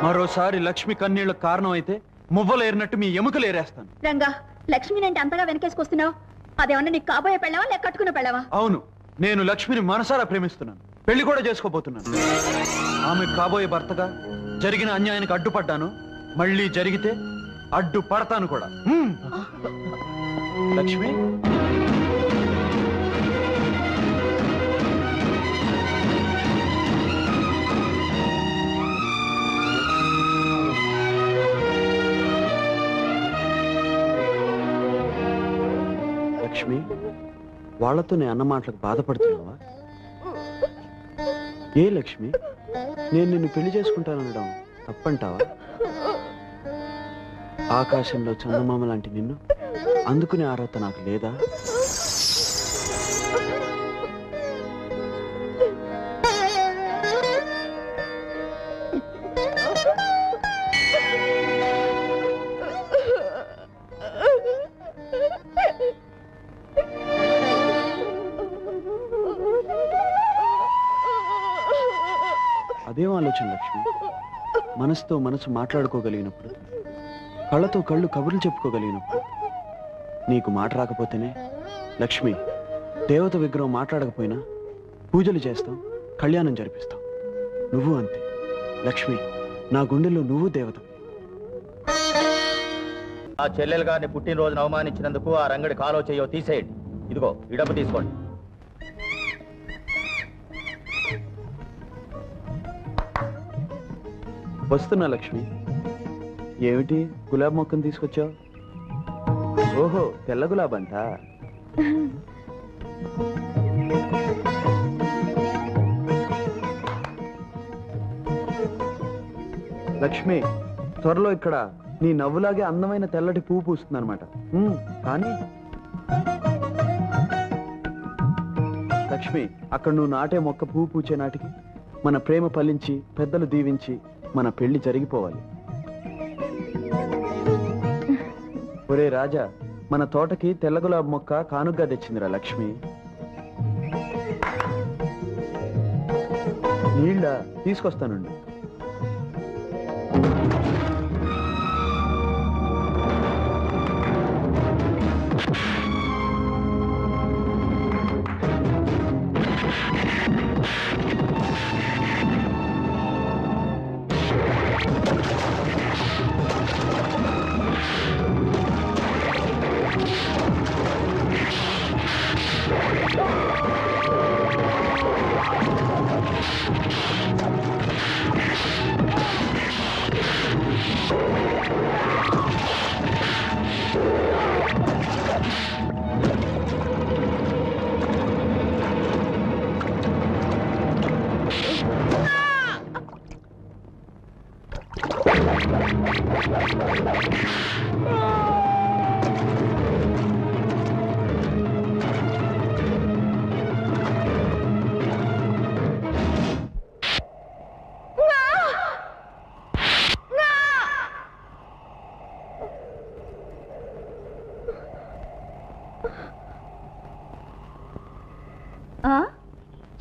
మరోసారి లక్ష్మి కన్నీళ్లకు కారణం అయితే మువ్వలు ఏరినట్టు మీ ఎముకలు ఏరేస్తాను. రంగా, లక్ష్మిని అంటే అంతగా వెనకేసుకొస్తున్నావు? అదేమన్నా నీకు కాబోయే పెళ్ళావా లేక కట్టుకున్న పెళ్ళావా? అవును, నేను లక్ష్మిని మనసారా ప్రేమిస్తున్నాను. పెళ్లి కూడా చేసుకోబోతున్నాను. ఆమె కాబోయే భర్తగా జరిగిన అన్యాయానికి అడ్డుపడ్డాను. మళ్ళీ జరిగితే అడ్డు పడతాను కూడా. లక్ష్మి, లక్ష్మి, వాళ్లతో నేను అన్న మాటలకు బాధపడుతున్నావా? ఏ లక్ష్మి, నేను నిన్ను పెళ్లి చేసుకుంటాననడం తప్పంటావా? ఆకాశంలో చందమామ లాంటి నిన్ను అందుకునే అర్హత నాకు లేదా? అదేం ఆలోచన లక్ష్మి? మనసుతో మనసు మాట్లాడుకోగలిగినప్పుడు, కళ్ళతో కళ్ళు కబుర్లు చెప్పుకోగలిగినప్పుడు. నీకు మాట రాకపోతేనే లక్ష్మి, దేవత విగ్రహం మాట్లాడకపోయినా పూజలు చేస్తాం, కళ్యాణం జరిపిస్తాం. నువ్వు అంతే లక్ష్మి, నా గుండెల్లో నువ్వు దేవత. ఆ చెల్లెలు గారిని పుట్టినరోజున అవమానించినందుకు ఆ రంగడి కాలో చెయ్యో తీసేయండి. ఇదిగో ఈ డబ్బు తీసుకోండి. వస్తున్నా లక్ష్మి. ఏమిటి గులాబ్ మొక్కను తీసుకొచ్చావు? ఓహో, తెల్ల గులాబ్ అంట. లక్ష్మి, త్వరలో ఇక్కడ నీ నవ్వులాగే అందమైన తెల్లటి పువ్వు పూస్తుందన్నమాట. కానీ లక్ష్మి, అక్కడ నువ్వు నాటే మొక్క పువ్వు పూచే నాటికి మన ప్రేమ ఫలించి పెద్దలు దీవించి మన పెళ్లి జరిగిపోవాలి. ఒరే రాజా, మన తోటకి తెల్ల గులాబ్ మొక్క కానుగ్గా తెచ్చిందిరా లక్ష్మి. నీళ్ళ తీసుకొస్తానండి.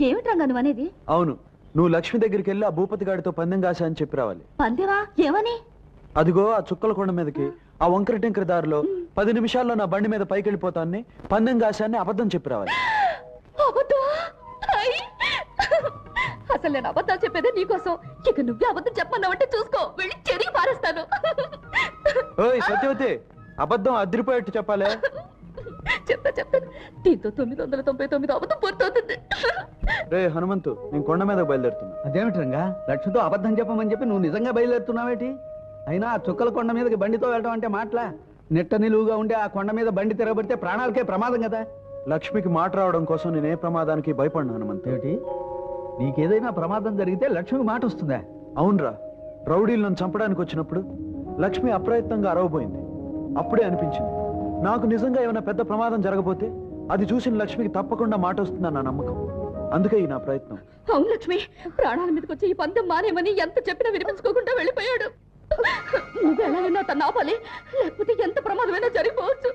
ఏమిటి రంగా నువ్వు అనేది? అవును, నువ్వు లక్ష్మి దగ్గరికి వెళ్ళి ఆ భూపతి గాడితో పందెం కాశా అని చెప్పి రావాలి. పందెమా? ఏమని? అదిగో ఆ చుక్కల కొండ మీదకి ఆ వంకర టెంకర దారిలో 10 నిమిషాల్లో నా బండి మీద పైకి వెళ్ళిపోతాన్ని పందెం కాశాన్ని అబద్ధం చెప్పి రావాలి. అసలు నేను అబద్ధాలు చెప్పేదే నీకోసం. ఇక నువ్వే అబద్ధం చెప్పమన్నావంటే చూసుకో, వెళ్ళి చెరిగి పారేస్తాను. ఓయ్ సత్యవతి, అబద్ధం అదిరిపోయేట్టు చెప్పాలే. చెప్తాను. దీంతో 999 అబద్ధం పూర్తవుతుంది. రే హనుమంతు, నేను కొండ మీద బయలుదేరుతున్నా. అదేమిటి రంగా, లక్ష్మితో అబద్ధం చెప్పమని చెప్పి నువ్వు నిజంగా బయలుదేరుతున్నావేటి? అయినా ఆ చుక్కల కొండ మీదకి బండితో వెళ్ళడం అంటే మాటలా? నెట్ట నిలువుగా ఉండే ఆ కొండ మీద బండి తిరగబడితే ప్రాణాలకే ప్రమాదం కదా. లక్ష్మికి మాట రావడం కోసం నేనే ప్రమాదానికి భయపడినా హనుమంతు. ఏమిటి, నీకేదైనా ప్రమాదం జరిగితే లక్ష్మికి మాట వస్తుందా? అవునరా, రౌడీలు నన్ను చంపడానికి వచ్చినప్పుడు లక్ష్మి అప్రయత్నంగా అరవబోయింది. అప్పుడే అనిపించింది నాకు నిజంగా ఏమైనా పెద్ద ప్రమాదం జరగబోతే అది చూసిన లక్ష్మికి తప్పకుండా మాట వస్తుందని నా నమ్మకం. అందుకే ఈ నా ప్రయత్నం. అవును లక్ష్మి, ప్రాణాల మీదకి వచ్చి ఈ పందెం మానేమని ఎంత చెప్పినా వినిపించుకోకుండా వెళ్ళిపోయాడు. నువ్వు ఎలాగైనా తను ఆపాలి, లేకపోతే ఎంత ప్రమాదమైనా జరిగిపోవచ్చు.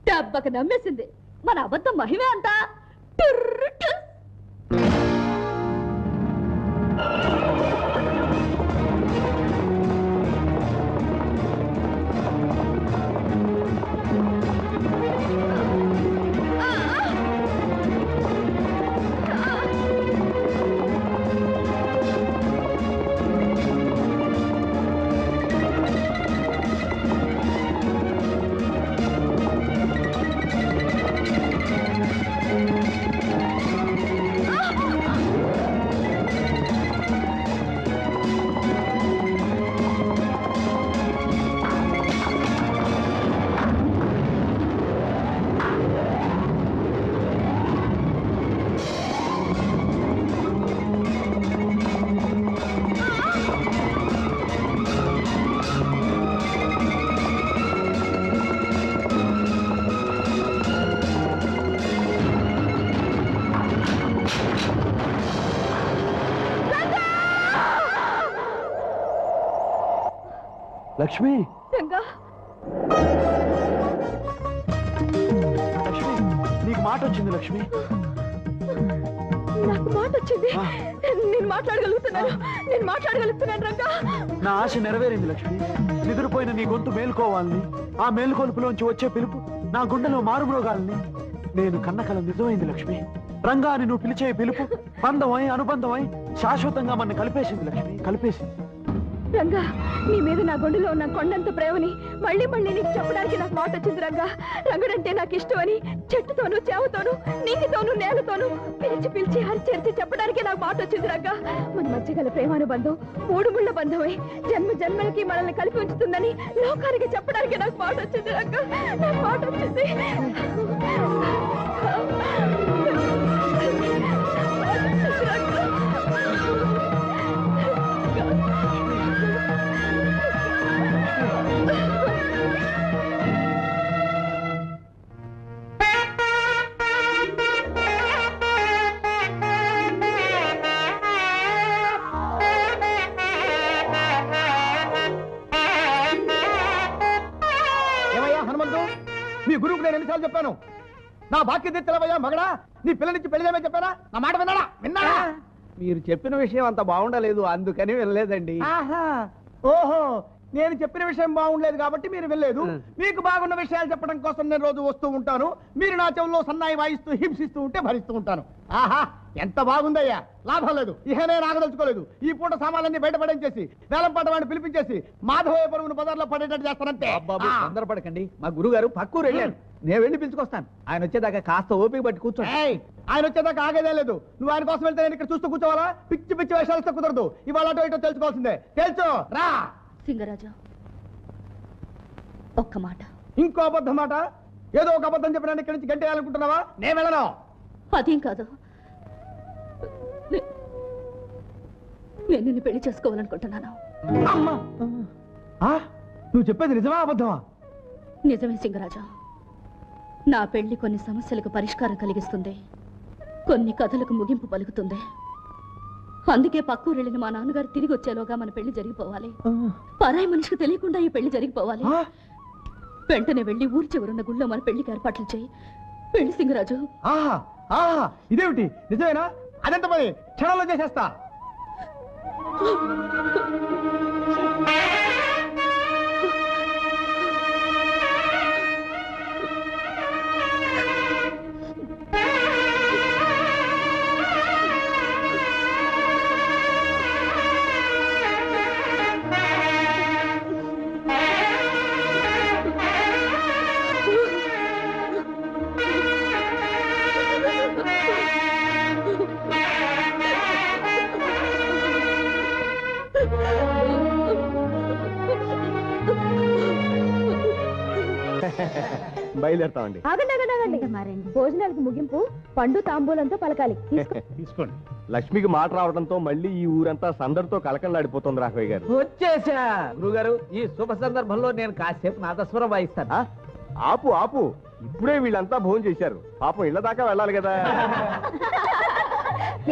దెబ్బకి నమ్మేసింది. మన అబద్ధం మహిమే అంతా. లక్ష్మి రంగా లక్ష్మి నీకు మాట వచ్చింది లక్ష్మి. నాకు మాట వచ్చింది. నేను మాట్లాడగలుగుతున్నాను రంగా. నా ఆశ నెరవేరింది లక్ష్మి. నిద్రపోయిన నీ గొంతు మేల్కోవాలని, ఆ మేల్కొలుపులోంచి వచ్చే పిలుపు నా గుండెలో మారుమ్రోగాలని నేను కన్నకల నిజమైంది లక్ష్మి. రంగా అని నువ్వు పిలిచే పిలుపు బంధమై అనుబంధమై శాశ్వతంగా మన కలిపేసింది లక్ష్మి, కలిపేసింది. రంగా, నీ మీద నా గుండెలో ఉన్న కొండంత ప్రేమని మళ్ళీ మళ్ళీ నీకు చెప్పడానికి నాకు మాట వచ్చింది రంగా. రంగడంటే నాకు ఇష్టమని చెట్టుతోనూ చేవతోనూ నీటితోనూ నేలతోనూ పిలిచి పిలిచి హరిచేర్చి చెప్పడానికి నాకు మాట వచ్చింది రంగా. మన మధ్య గల ప్రేమానుబంధం మూడు ముళ్ళ బంధమై జన్మ జన్మలకి మనల్ని కలిపి ఉంచుతుందని లోకానికి చెప్పడానికి నాకు మాట వచ్చింది రంగా. నాకు మాట వచ్చింది. మీ గురువుకు నేను ఎన్నిసార్లు చెప్పాను? నా బాక్య తెలవయ్యా మగడా, నీ పిల్ల నుంచి పెళ్లి చేయమని చెప్పారా? నా మాట విన్నాడా? మీరు చెప్పిన విషయం అంత బాగుండలేదు, అందుకని వెళ్ళలేదండి. ఓహో, నేను చెప్పిన విషయం బాగుండలేదు కాబట్టి మీరు వెళ్ళలేదు. మీకు బాగున్న విషయాలు చెప్పడం కోసం నేను రోజు వస్తూ ఉంటాను. మీరు నా చెవుల్లో సన్నాయి వాయిస్తూ హింసిస్తూ ఉంటే భరిస్తూ ఉంటాను. ఆహా, ఎంత బాగుందయ్యా. లాభం లేదు, ఇహ నేను ఆగదలుచుకోలేదు. ఈ పూట సామాన్లన్నీ బయటపడేసి వేలం పాట వాడిని పిలిపించేసి మాధవయ్య పరుగును బజార్లో పడేటట్టు చేస్తానంటే. తొందరపడకండి, మా గురువు గారు పక్కూరు వెళ్ళారు. నేను వెళ్ళి పిలుచుకొస్తాను. ఆయన వచ్చేదాకా కాస్త ఓపిక పట్టి కూర్చోండి. ఆయన వచ్చేదాకా ఆగేదే లేదు. నువ్వు ఆయన కోసం వెళ్తే నేను ఇక్కడ చూస్తూ కూర్చోవాలా? పిచ్చి పిచ్చి వేషాలతో కుదరదు. ఇవాళ అటో ఇటో తెలుసుకోవాల్సిందే. తెలుసు రా సింగరాజా. ఒక్క మాట. ఇంకో అబద్ధం మాట? ఏదో ఒక అబద్ధం చెప్పడానికి ఇక్కడి నుంచి గంటేయాలనుకుంటున్నావా? నేను వెళ్ళను. అదేం కాదు, నేను నిన్ను పెళ్లి చేసుకోవాలనుకుంటున్నాను. అమ్మా, నువ్వు చెప్పేది నిజమా అబద్ధమా? నిజమే సింగరాజా. నా పెళ్లి కొన్ని సమస్యలకు పరిష్కారం కలిగిస్తుంది, కొన్ని కథలకు ముగింపు పలుకుతుంది. అందుకే పక్కూరు వెళ్ళిన మా నాన్నగారు తిరిగి వచ్చేలోగా మన పెళ్లి జరిగిపోవాలి. పరాయి మనిషికి తెలియకుండా ఈ పెళ్లి జరిగిపోవాలి. వెంటనే వెళ్ళి ఊరి చివరున్న గుళ్ళో మన పెళ్లికి ఏర్పాట్లు చేయి. పెళ్లి సింగరాజు. ఇదేమిటి, నిజమేనా? అదెంత పని, క్షణంలో చేసేస్తా. బయలుదేరుతామండి. భోజనాలకు ముగింపు పండు తాంబూలంతో పలకాలి. తీసుకోండి. లక్ష్మికి మాట రావడంతో మళ్ళీ ఈ ఊరంతా సందడితో కలకలాడిపోతుంది రాఘవయ్య గారు. వచ్చేసా గురుగారు. ఈ శుభ సందర్భంలో నేను కాసేపు నాదస్వరం వాయిస్తాను. ఆపు ఆపు, ఇప్పుడే వీళ్ళంతా భోజనం చేశారు. పాపం ఇళ్ళ దాకా వెళ్ళాలి కదా.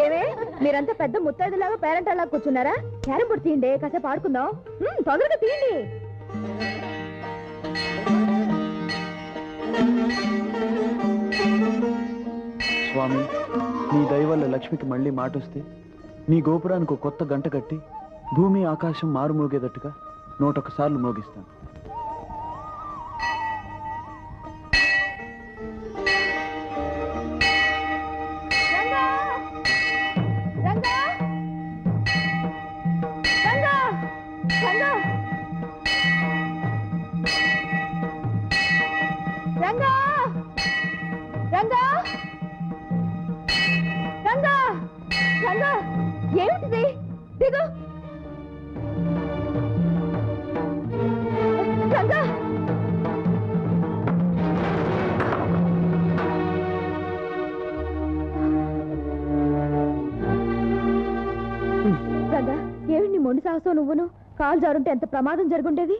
ఏమే, మీరంతా పెద్ద ముత్తైదులాగా పేరెంట్ అలా కూర్చున్నారా? క్యారం బోర్డు తీయండి, కాసేపు ఆడుకుందాం. తొందరగా తీయండి. స్వామి, నీ దయ వల్ల లక్ష్మికి మళ్ళీ మాట వస్తే నీ గోపురానికి ఒక కొత్త గంట కట్టి భూమి ఆకాశం మారుమోగేటట్టుగా 101 సార్లు మోగిస్తాను. ఏమిటిది? దిగు. రంగా, రంగా, ఏమిటి నీ మొండి సాహసం? నువ్వును కాలు జారుంటే ఎంత ప్రమాదం జరుగుండేది.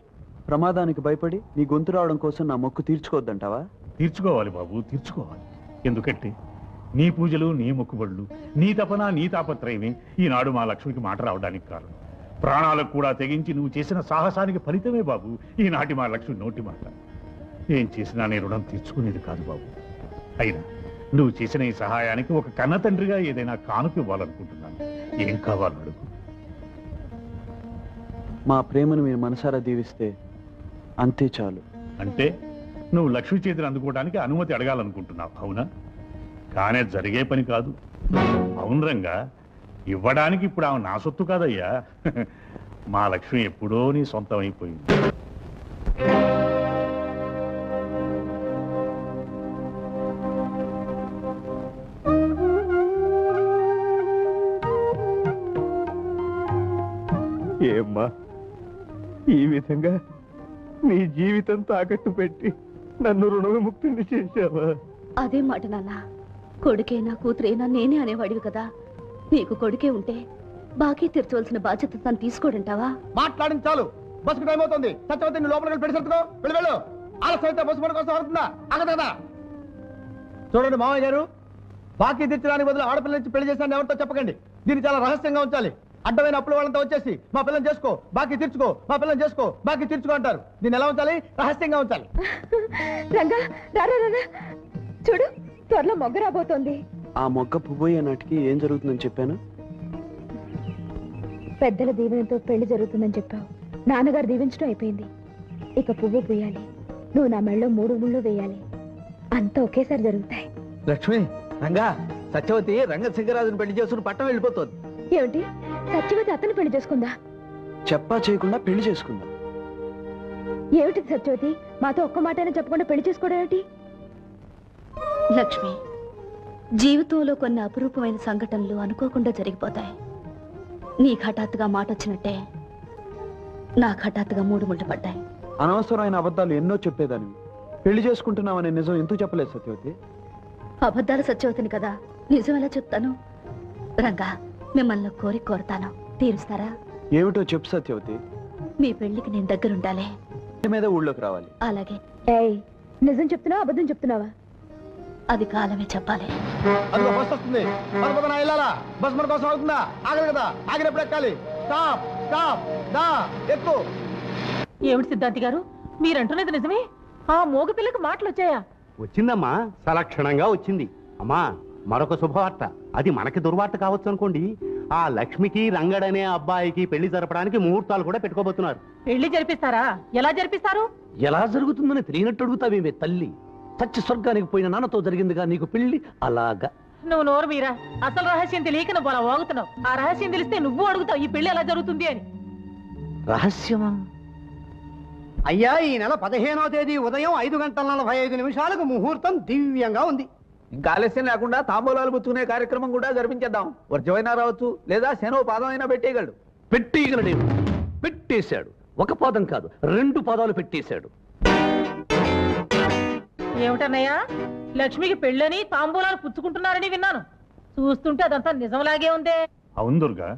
ప్రమాదానికి భయపడి నీ గొంతు రావడం కోసం నా మొక్కు తీర్చుకోవద్దంటావా? తీర్చుకోవాలి బాబు, తీర్చుకోవాలి. ఎందుకంటే నీ పూజలు, నీ మొక్కుబడులు, నీ తపన, నీ తాపత్రయమే ఈనాడు మా లక్ష్మికి మాట రావడానికి కారణం. ప్రాణాలకు కూడా తెగించి నువ్వు చేసిన సాహసానికి ఫలితమే బాబు ఈనాటి మా లక్ష్మి నోటి మాట. ఏం చేసినా నీ రుణం తీర్చుకునేది కాదు బాబు. అయినా నువ్వు చేసిన ఈ సహాయానికి ఒక కన్న తండ్రిగా ఏదైనా కానుక ఇవ్వాలనుకుంటున్నాను. ఏం కావాలో అడుగు. మా ప్రేమను మీరు మనసారా దీవిస్తే అంతే చాలు. అంటే నువ్వు లక్ష్మి చేతిని అందుకోవడానికి అనుమతి అడగాలనుకుంటున్నావు, అవునా? కానే జరిగే పని కాదు. అవును రంగా, ఇవ్వడానికి ఇప్పుడు ఆమె నా సొత్తు కాదయ్యా. మా లక్ష్మి ఎప్పుడో నీ సొంతం అయిపోయింది. ఏమ్మా, ఈ విధంగా నీ జీవితం తాకట్టు పెట్టి నన్ను రుణవిముక్తిని చేశావా? అదే మాట నాన్న. కొడుకేనా కూతురేనా నేనే అనేవాడివి కదా. నీకు కొడుకే ఉంటే బాకీ తీర్చవలసిన బాధ్యత తను తీసుకోడంటావా? మాట్లాడింది చాలు. బస్సు టైం అవుతుంది. సత్యవతి నీ లోపలికి పెట్టి సర్దుకో. వెళ్ళు వెళ్ళు. ఆలస్యం అయితే బస్సు పని కోసం అవుతుందా? ఆగదు కదా. చూడండి మామయ్య గారు, బాకీ తీర్చడానికి బదులు ఆడపిల్ల నుంచి పెళ్లి చేశాను ఎవరితో చెప్పకండి. దీన్ని చాలా రహస్యంగా ఉంచాలి. అడ్డమైన అప్పుల వాళ్ళంతా వచ్చేసి మా పిల్లని చేసుకో, బాకీ తీర్చుకో, మా పిల్లని చేసుకో, బాకీ తీర్చుకో అంటారు. దీన్ని ఎలా ఉంచాలి? రహస్యంగా ఉంచాలి. రంగా రారా రారా, చూడు త్వరలో మొగ్గ రాబోతోంది. ఆ మొగ్గ పువ్వయ్యే నాటికి ఏం జరుగుతుందని చెప్పాను? పెద్దల దీవెనతో పెళ్లి జరుగుతుందని చెప్పావు. నాన్నగారు దీవించడం అయిపోయింది. ఇక పువ్వు పూయాలి. నువ్వు నా మెళ్ళలో 3 ముళ్ళు వేయాలి. అంతా ఒకేసారి జరుగుతాయి. లక్ష్మి, రంగా, సత్యవతి రంగశంకరాజుని పెళ్లి చేసుకుని పట్టం వెళ్ళిపోతుంది. ఏమిటి, సత్యవతి అతను పెళ్లి చేసుకుందా? చెప్పా చేయకుండా పెళ్లి చేసుకుందా? ఏమిటి సత్యవతి, మాతో ఒక్క మాటైనా చెప్పకుండా పెళ్లి చేసుకోవడం ఏమిటి? లక్ష్మి, జీవితంలో కొన్ని అపురూపమైన సంఘటనలు అనుకోకుండా జరిగిపోతాయి. నీకు హఠాత్తుగా మాట వచ్చినట్టే నాకు హఠాత్తుగా 3 ముళ్ళు పడ్డాయి. అనవసరమైన అబద్ధాలు ఎన్నో చెప్పేదాన్ని. పెళ్లి చేసుకుంటున్నామనే నిజం ఎందుకు చెప్పలేదు సత్యవతి? అబద్ధాలు సత్యవతిని కదా, నిజం ఎలా చెప్తాను? రంగా, మిమ్మల్ని కోరుతాను, తీరుస్తారా? ఏమిటో చెప్పు సత్యవతి. మీ పెళ్లికి నేను దగ్గరుండాలి. మీద ఊళ్ళోకి రావాలి. అలాగే. ఏయ్, నిజం చెప్తున్నావా అబద్ధం చెప్తున్నావా? అది కాలమే చెప్పాలి. అదిగో బస్ వస్తుంది. పదపదన వెళ్ళాలా? బస్ మన కోసం అవుతుందా? ఆగదు కదా. ఆగినప్పుడు ఎక్కాలి. స్టాప్ స్టాప్ దా ఎక్కు. ఏమిటి సిద్ధాంతి గారు, మీరంటున్నది నిజమే? ఆ మోగ పిల్లకి మాటలు వచ్చాయా? వచ్చిందమ్మా, సలక్షణంగా వచ్చింది. అమ్మా, మరొక శుభవార్త. అది మనకి దుర్వార్త కావచ్చు అనుకోండి. ఆ లక్ష్మికి రంగడనే అబ్బాయికి పెళ్లి జరపడానికి ముహూర్తాలు కూడా పెట్టుకోబోతున్నారు. పెళ్లి జరిపిస్తారా? ఎలా జరిపిస్తారు? ఎలా జరుగుతుందని తెలియనట్టు అడుగుతావేమే తల్లి. సత్య స్వర్గానికి పోయిన నాన్నతో జరిగిందిగా నీకు పెళ్లి. అలాగా నువ్వు నోరు మీరా, అసలు రహస్యం తెలియక నువ్వు అలా వాగుతున్నావు. ఆ రహస్యం తెలిస్తే నువ్వు అడుగుతావు ఈ పెళ్లి ఎలా జరుగుతుంది అని. రహస్యమా? అయ్యా, ఈ నెల 15వ తేదీ ఉదయం 5:45 ముహూర్తం దివ్యంగా ఉంది. ఇంకా ఆలస్యం లేకుండా తాంబూలాలు పుచ్చుకునే కార్యక్రమం కూడా జరిపించేద్దాం. వర్జమైనా రావచ్చు, లేదా శనో పాదం అయినా పెట్టేయగలడు. పెట్టేయగలడేమో. పెట్టేశాడు. ఒక పాదం కాదు, 2 పాదాలు పెట్టేశాడు. ఏమిటన్నయ్యా, లక్ష్మికి పెళ్ళని తాంబూలాలు పుచ్చుకుంటున్నారని విన్నాను. చూస్తుంటే అదంతా నిజంలాగే ఉందే. అవును దుర్గా,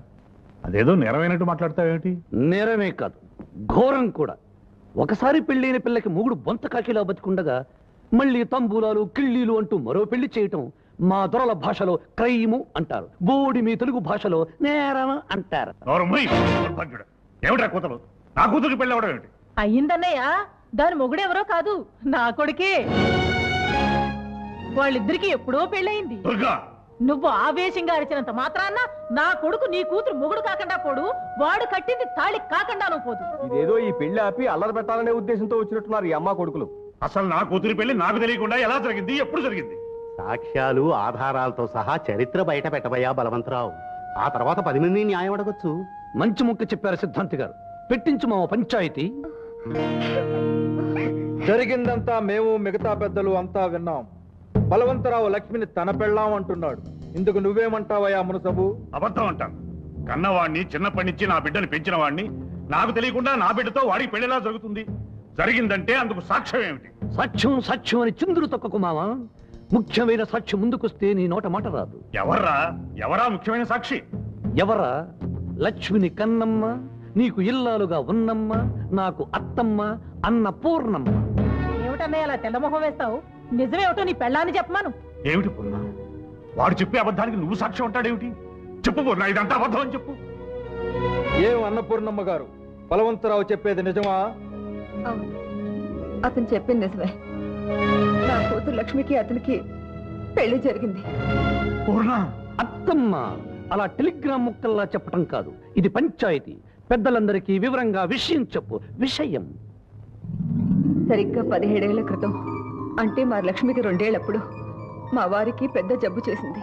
అదేదో నేరమైనట్టు మాట్లాడతావేమిటి? నేరమే కాదు, ఘోరం కూడా. ఒకసారి పెళ్ళైన పిల్లకి మొగుడు బొంత కాకిలా బతికుండగా మళ్ళీ తంబూలాలు కిళ్ళీలు అంటూ మరో పెళ్లి చేయటం మా దొరల భాషలో క్రైము అంటారు. బోడి మీ తెలుగు భాషలో నేరం అంటారు. ఏమిటా కూతురు? నా కూతురికి పెళ్ళి అవడం ఏమిటి? అయ్యిందన్నయ్య, దాని మొగుడెవరో కాదు, నా కొడుకే. వాళ్ళిద్దరికి ఎప్పుడో పెళ్ళయింది. నువ్వు ఆవేశంగా అరిచినంత మాత్రాన్న నా కొడుకు నీ కూతురు మొగుడు కాకుండా పోడు, వాడు కట్టింది తాళి కాకుండా పోదు. ఇదేదో ఈ పెళ్లి ఆపి అల్లరి పెట్టాలనే ఉద్దేశంతో వచ్చినట్టున్నారు ఈ అమ్మ కొడుకులు. అసలు నా కూతురి పెళ్లి నాకు తెలియకుండా ఎలా జరిగింది, ఎప్పుడు జరిగింది? సాక్ష్యాలు ఆధారాలతో సహా చరిత్ర బయట పెట్టబోయా బలవంతరావు. ఆ తర్వాత 10 మంది న్యాయం అడగొచ్చు. మంచి ముక్క చెప్పారు సిద్ధాంతి గారు. పెట్టించు మా పంచాయతీ. జరిగిందంతా మేము మిగతా పెద్దలు అంతా విన్నాం. బలవంతరావు లక్ష్మిని తన పెళ్ళాం అంటున్నాడు. ఇందుకు నువ్వేమంటావయ్యా మునసబు? అబద్ధం అంటాను. కన్నవాడిని చిన్నప్పటి నుంచి నా బిడ్డని పెంచిన వాడిని నాకు తెలియకుండా నా బిడ్డతో వాడికి పెళ్లిలా జరుగుతుంది. జరిగిందంటే అందుకు సాక్ష్యం ఏమిటి? సాక్ష్యం సాక్ష్యం అని చిందులు తొక్కకు మావా. ముఖ్యమైన సాక్ష్యం ముందుకొస్తే నీ నోట మాట రాదు. ఎవరా ముఖ్యమైన సాక్షి? ఎవరా? లక్ష్మిని కన్నమ్మ, నీకు ఇల్లాలుగా ఉన్నమ్మ, నాకు అత్తమ్మ, అన్న పూర్ణమ్మ. ఏమిటన్నయ్య అలా తెల్లమొహం వేస్తావు? నిజమేమిటో నీ పెళ్ళాన్ని చెప్పమాను. ఏమిటి పూర్ణ? వాడు చెప్పే అబద్ధానికి నువ్వు సాక్ష్యం అంటాడేమిటి? చెప్పు పూర్ణ, ఇదంతా అబద్ధం అని చెప్పు. ఏం అన్నపూర్ణమ్మ గారు, బలవంతరావు చెప్పేది నిజమా? అవును, అతను చెప్పింది నిజమే. నా కూతురు లక్ష్మికి అతనికి పెళ్లి జరిగింది. అత్తమ్మ అలా టెలిగ్రామ్ ముక్కల్లా చెప్పటం కాదు, ఇది పంచాయతీ. పెద్దలందరికీ వివరంగా విషయం చెప్పు. విషయం సరిగ్గా 17 ఏళ్ల క్రితం, అంటే మా లక్ష్మికి 2 ఏళ్లప్పుడు మా వారికి పెద్ద జబ్బు చేసింది.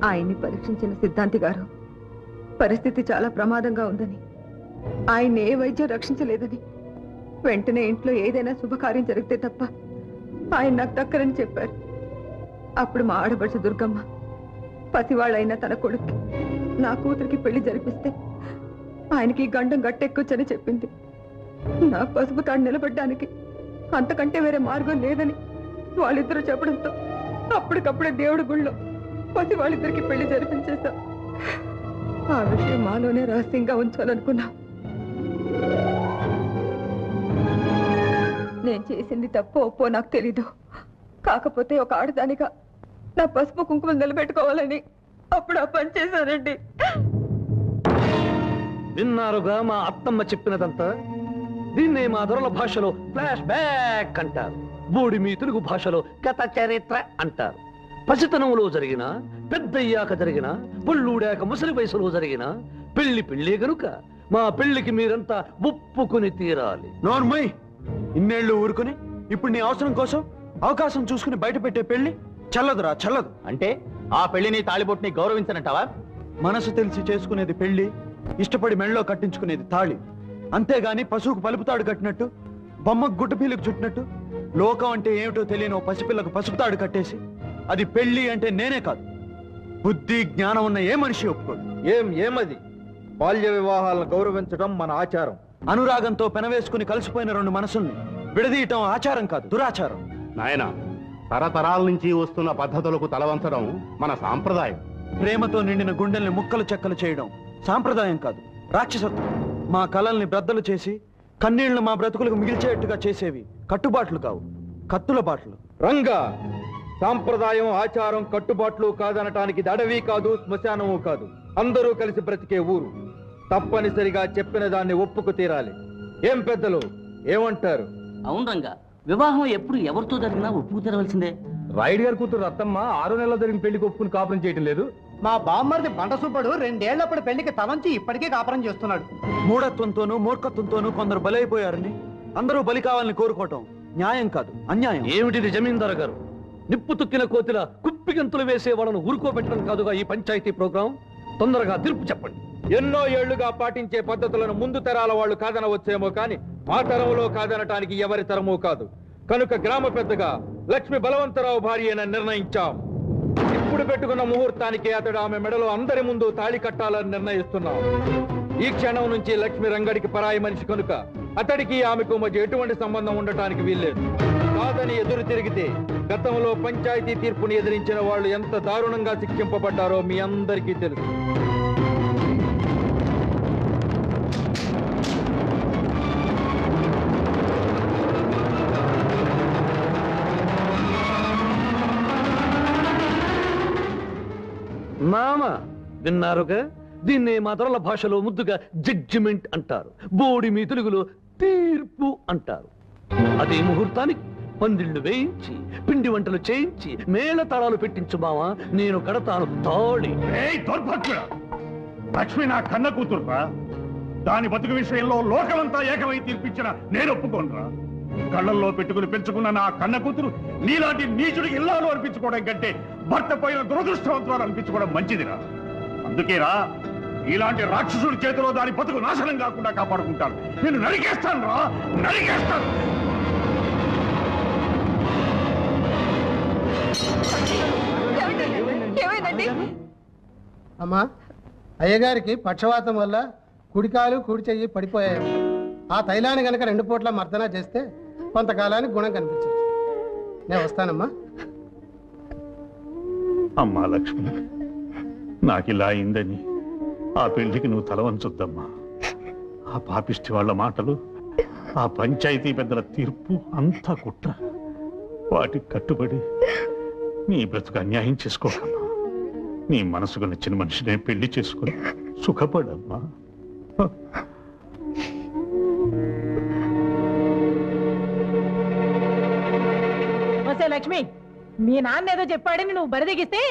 ఆయన్ని పరీక్షించిన సిద్ధాంతి గారు పరిస్థితి చాలా ప్రమాదంగా ఉందని, ఆయన్ని ఏ వైద్యం రక్షించలేదని, వెంటనే ఇంట్లో ఏదైనా శుభకార్యం జరిగితే తప్ప ఆయన నాకు దక్కరని చెప్పారు. అప్పుడు మా ఆడపడుచు దుర్గమ్మ పసివాళ్ళైన తన కొడుక్కి నా కూతురికి పెళ్లి జరిపిస్తే ఆయనకి గండం గట్టెక్కొచ్చని చెప్పింది. నా పసుపు తాడు నిలబడ్డానికి అంతకంటే వేరే మార్గం లేదని వాళ్ళిద్దరూ చెప్పడంతో అప్పటికప్పుడే దేవుడి గుళ్ళో పసి వాళ్ళిద్దరికి పెళ్లి జరిపించేశా. ఆ విషయం మాలోనే రహస్యంగా ఉంచాలనుకున్నా. నేను చేసింది తప్పో ఒప్పో నాకు తెలీదు. కాకపోతే ఒక ఆడదానిగా నా పసుపు కుంకుమలు నిలబెట్టుకోవాలని అప్పుడు ఆ పని చేశానండి. విన్నారుగా మా అత్తమ్మ చెప్పినదంతా. దీన్నే మా దొరల భాషలో ఫ్లాష్ బ్యాక్ అంటారు, బోడి మీ తెలుగు భాషలో గత చరిత్ర అంటారు. పసితనంలో జరిగిన, పెద్దయ్యాక జరిగిన, పళ్ళూడాక ముసలి వయసులో జరిగిన పెళ్లి గనుక మా పెళ్లికి మీరంతా ఒప్పుకుని తీరాలి. నోర్మై, ఇన్నేళ్లు ఊరుకుని ఇప్పుడు నీ అవసరం కోసం అవకాశం చూసుకుని బయట పెట్టే పెళ్లి చల్లదురా, చల్లదు. అంటే ఆ పెళ్లిని తాళిబొట్టుని గౌరవించనంటావా? మనసు తెలిసి చేసుకునేది పెళ్లి, ఇష్టపడి మెళ్ళలో కట్టించుకునేది తాళి. అంతేగాని పశువుకు పలుపుతాడు కట్టినట్టు, బొమ్మకు గుడ్డపీలకు చుట్టినట్టు, లోకం అంటే ఏమిటో తెలియని ఓ పసిపిల్లకు పసుపుతాడు కట్టేసి అది పెళ్లి అంటే నేనే కాదు, బుద్ధి జ్ఞానం ఉన్న ఏ మనిషి ఒప్పుకోడు. ఏమది? బాల్య వివాహాలను గౌరవించడం మన ఆచారం. అనురాగంతో పెనవేసుకుని కలిసిపోయిన 2 మనసుల్ని విడదీయటం ఆచారం కాదు, దురాచారం. నాయన, తరతరాల నుంచి వస్తున్న పద్ధతులకు తలవంచడం మన సాంప్రదాయం. ప్రేమతో నిండిన గుండెల్ని ముక్కలు చెక్కలు చేయడం సాంప్రదాయం కాదు, రాక్షసత్వం. మా కలల్ని బ్రద్దలు చేసి కన్నీళ్లు మా బ్రతుకులకు మిగిల్చేట్టుగా చేసేవి కట్టుబాట్లు కావు, కత్తుల బాట్లు. రంగా, సాంప్రదాయం, ఆచారం, కట్టుబాట్లు కాదనటానికి అడవి కాదు, శ్మశానము కాదు, అందరూ కలిసి బ్రతికే ఊరు. తప్పనిసరిగా చెప్పిన దాన్ని ఒప్పుకు తీరాలి. ఏం పెద్దలు ఏమంటారు? అవును రంగా, వివాహం ఎప్పుడు ఎవరితో జరిగినా ఒప్పుకు తీరవలసిందే. రాయుడు గారి కూతురు రత్తమ్మ 6 నెలల్లో జరిగిన పెళ్లికి ఒప్పుకుని కాపురం చేయటం లేదు. మా బామ్మర్ది బండసూపడు 2 ఏళ్లప్పుడు పెళ్లికి తలంచి ఇప్పటికే కాపురం చేస్తున్నాడు. మూఢత్వంతోనూ మూర్ఖత్వంతోనూ కొందరు బలైపోయారని అందరూ బలి కావాలని కోరుకోవటం న్యాయం కాదు, అన్యాయం. ఏమిటిది జమీందారు గారు? నిప్పు తొక్కిన కోతిల కుప్పిగంతులు వేసే వాళ్ళను ఊరుకోబెట్టడం కాదుగా ఈ పంచాయతీ ప్రోగ్రాం. తొందరగా తీర్పు చెప్పండి. ఎన్నో ఏళ్లుగా పాటించే పద్ధతులను ముందు తరాల వాళ్ళు కాదనవచ్చేమో కానీ మా తరంలో కాదనటానికి ఎవరి తరమూ కాదు. కనుక గ్రామ పెద్దగా లక్ష్మి బలవంతరావు భార్య అని నిర్ణయించాం. ఇప్పుడు పెట్టుకున్న ముహూర్తానికి అతడు ఆమె మెడలో అందరి ముందు తాళి కట్టాలని నిర్ణయిస్తున్నాం. ఈ క్షణం నుంచి లక్ష్మి రంగడికి పరాయి మనిషి కనుక అతడికి ఆమెకు మధ్య ఎటువంటి సంబంధం ఉండటానికి వీల్లేదు. కాదని ఎదురు తిరిగితే గతంలో పంచాయతీ తీర్పుని ఎదిరించిన వాళ్ళు ఎంత దారుణంగా శిక్షింపబడ్డారో మీ అందరికీ తెలుసు. మామ, విన్నారుగా? దీన్నే మా దొరల భాషలో ముద్దుగా జడ్జిమెంట్ అంటారు, బోడి మీ తెలుగులో తీర్పు అంటారు. అదే ముహూర్తానికి పందిళ్లు వేయించి, పిండి వంటలు చేయించి, మేళ తాళాలు పెట్టించు మావా, నేను కడతాను తాళి. లక్ష్మి నా కన్న కూతురురా. దాని బతుకు విషయంలో లోకమంతా ఏకమై తీర్పిచ్చిన నేను ఒప్పుకోనరా. కళ్ళల్లో పెట్టుకుని పెంచుకున్న నా కన్న కూతురు నీలాంటి నీచుడికి ఇల్లాలు అనిపించుకోవడం కంటే భర్త పోయిన దురదృష్టవంతురాలు అనిపించుకోవడం మంచిదిరా. అందుకేరా ఇలాంటి రాక్షసుడి చేతిలో దాని బతుకు నాశనం కాకుండా కాపాడుకుంటాను. నేను నరికేస్తాను రా, నరికేస్తాను. అమ్మా, అయ్యగారికి పక్షవాతం వల్ల కుడికాలు కుడి చెయ్యి పడిపోయాయి. ఆ తైలాన్ని గనక 2 పూట్ల మర్దన చేస్తే కొంతకాలానికి గుణం కనిపించచ్చు. నేను వస్తానమ్మా. అమ్మా లక్ష్మి, నాకిలా అయిందని ఆ పెళ్లికి నువ్వు తల వంచొద్దమ్మా. ఆ పాపిష్టి వాళ్ళ మాటలు, ఆ పంచాయతీ పెద్దల తీర్పు అంతా కుట్ర. వాటికి కట్టుబడి నీ బ్రతుకు అన్యాయం చేసుకోకమ్మా. నీ మనసుకు నచ్చిన మనిషినే పెళ్లి చేసుకుని సుఖపడమ్మా. వస్తే లక్ష్మి, మీ నాన్న ఏదో చెప్పాడని నువ్వు బరిదిగిస్తే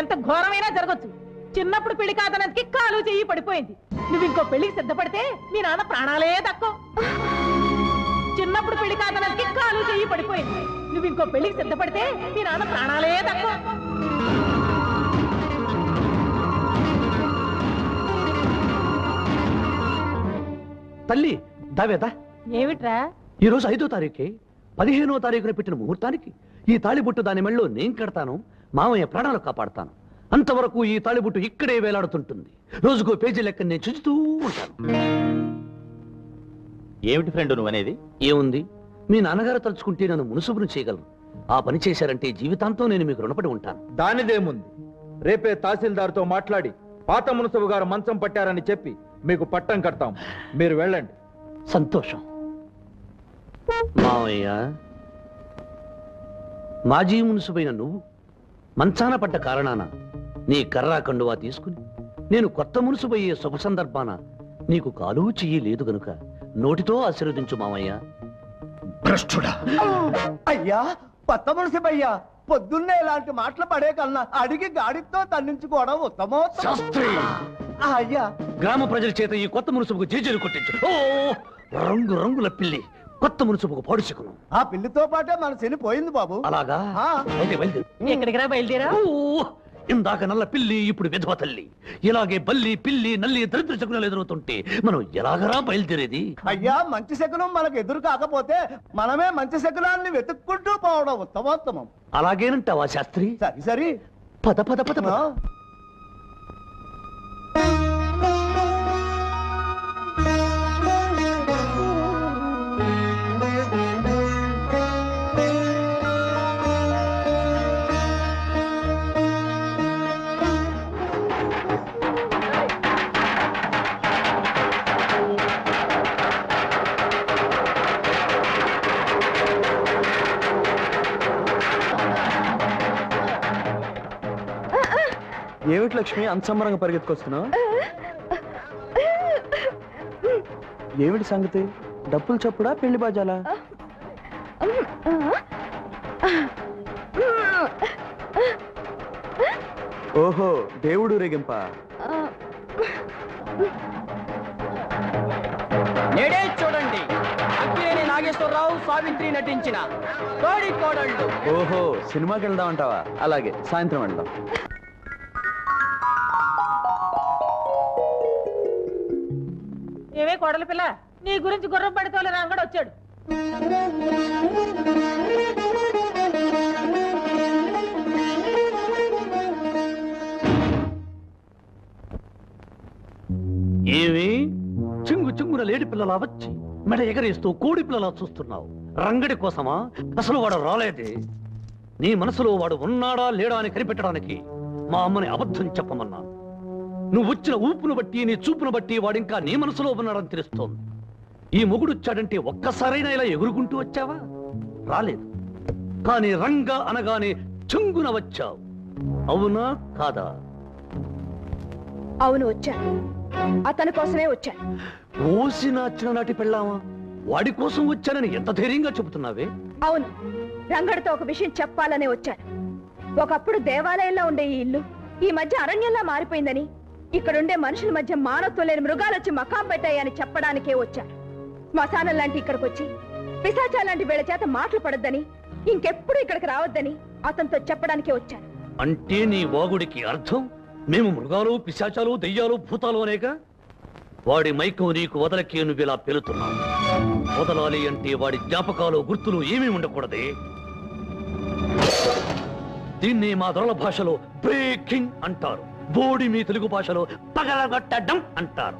ఎంత ఘోరమైనా జరగచ్చు. చిన్నప్పుడు పెళ్లి కాదనకి కాలు చెయ్యి పడిపోయింది. నువ్వు ఇంకో పెళ్లికి సిద్ధపడితే మీ నాన్న ప్రాణాలే దక్కో. చిన్నప్పుడు పెళ్లి కాదనకి కాలు చెయ్యి పడిపోయింది. నువ్వు ఇంకో పెళ్లికి సిద్ధపడితే మీ నాన్న ప్రాణాలే దక్కో. తల్లి దావేదా, ఏమిట్రా? ఈ రోజు 5వ తారీఖే, 15వ తారీఖున పెట్టిన ముహూర్తానికి ఈ తాళిబొట్టు దాని మెళ్ళో నేను కడతాను, మామయ్య ప్రాణాలు కాపాడతాను. అంతవరకు ఈ తాళిబొట్టు ఇక్కడే వేలాడుతుంటుంది. రోజుకో పేజీ లెక్క నేను చూస్తూ ఉంటాను. ఏమిటి ఫ్రెండ్ నువ్వనేది? ఏముంది, మీ నాన్నగారు తలుచుకుంటే నన్ను మునుసుబును చేయగలరు. ఆ పని చేశారంటే జీవితాంతం నేను మీకు రుణపడి ఉంటాను. దానిదేముంది, రేపే తహసీల్దార్తో మాట్లాడి పాత మునసబు గారు మంచం పట్టారని చెప్పి మీకు పట్టం కడతాం. మీరు వెళ్ళండి. సంతోషం. మావయ్య, మాజీ మునుసుబైన నువ్వు మంచాన పడ్డ కారణాన నీ కర్రా కండువా తీసుకుని నేను కొత్త మునుసుబయ్యే శుభ సందర్భాన నీకు కాలు చెయ్యి లేదు గనుక నోటితో ఆశీర్వదించు మావయ్య. భ్రష్టుడా! అయ్యా, కొత్త మున్సిపయ్యా, పొద్దున్నే ఇలాంటి మాటలు పడే కన్నా అడిగి గాడితో తన్నించుకోవడం ఉత్తమం. అయ్యా, గ్రామ ప్రజల చేత ఈ కొత్త మునుసుబుకు జేజేలు కొట్టించు. ఓ రంగు రంగుల పిల్లి కొత్త మునుసుబుకు పాడుచుకును. ఆ పిల్లితో పాటే మన శని పోయింది బాబు. అలాగా? అయితే బయలుదేరు. ఎక్కడికి రా బయలుదేరా? ఇందాక నల్ల పిల్లి, ఇప్పుడు విధవ తల్లి. ఇలాగే బల్లి, పిల్లి, నల్లి దరిద్ర శకునాలు ఎదురవుతుంటే మనం ఎలాగరా బయలుదేరేది? అయ్యా, మంచి శకునం మనకు ఎదురు కాకపోతే మనమే మంచి శకునాన్ని వెతుక్కుంటూ పోవడం ఉత్తమోత్తమం. అలాగేనంటావా శాస్త్రి? సరి సరి, పద పద పద పద. ఏమిటి లక్ష్మి అంత సంబరంగా పరిగెత్తుకొస్తున్నావు? ఏమిటి సంగతి? డప్పులు చప్పుడా, పెళ్లి బాజాలా? ఓహో, దేవుడు రేగింప. నేడే చూడండి, అక్కినేని నాగేశ్వరరావు, సావిత్రి నటించిన కోడి కోడళ్ళు. ఓహో, సినిమాకి వెళ్దాం అంటావా? అలాగే, సాయంత్రం వెళ్దాం. ఏవే కోడల పిల్ల, నీ గురించి గుర్రం పడితోలే రంగడు వచ్చాడు. ఏమి చింగు చింగున లేడి పిల్లలా వచ్చి మెడ ఎగరేస్తూ కోడి పిల్లలా చూస్తున్నావు? రంగడి కోసమా? అసలు వాడు రాలేదే. నీ మనసులో వాడు ఉన్నాడా లేడా అని కనిపెట్టడానికి మా అమ్మని అబద్ధం చెప్పమన్నాను. నువ్వు వచ్చిన ఊపును బట్టి, నీ చూపును బట్టి వాడింకా నీ మనసులో ఉన్నాడని తెలుస్తోంది. ఈ మొగుడు వచ్చాడంటే ఒక్కసారైనా ఇలా ఎగురుకుంటూ వచ్చావా? రాలేదు. కానీ రంగా అనగానే చుంగున వచ్చావు. అవునా కాదా? అవును, వచ్చాను. అతని కోసమే వచ్చాను. ఓసిన చిన్ననాటి పెళ్ళామా? వాడి కోసం వచ్చానని ఎంత ధైర్యంగా చెబుతున్నావే? అవును, రంగడితో ఒక విషయం చెప్పాలనే వచ్చాను. ఒకప్పుడు దేవాలయంలో ఉండే ఈ ఇల్లు ఈ మధ్య అరణ్యంలా మారిపోయిందని, ఇక్కడుండే మనుషుల మధ్య మానవత్వం లేని మృగాలు వచ్చి మకాం పెట్టాయని చెప్పడానికే వచ్చాను. శ్మశానం లాంటి ఇక్కడికి వచ్చి పిశాచాల లాంటి వీళ్ళ చేత మాటలు పడొద్దని, ఇంకెప్పుడు ఇక్కడికి రావద్దని అతనితో చెప్పడానికే వచ్చాను. అంటే నీ వాగుడికి అర్థం మేము మృగాలు, పిశాచాలు, దెయ్యాలు, భూతాలు అనేగా? వాడి మైకం నీకు వదలకే నువ్వు ఇలా పెలుతున్నావు. వదలాలి అంటే వాడి జ్ఞాపకాలు, గుర్తులు ఏమీ ఉండకూడదే. దీన్ని మా దొరల భాషలో బ్రేకింగ్ అంటారు. బోడి మీ తెలుగు భాషలో పగలగొట్టడం అంటారు.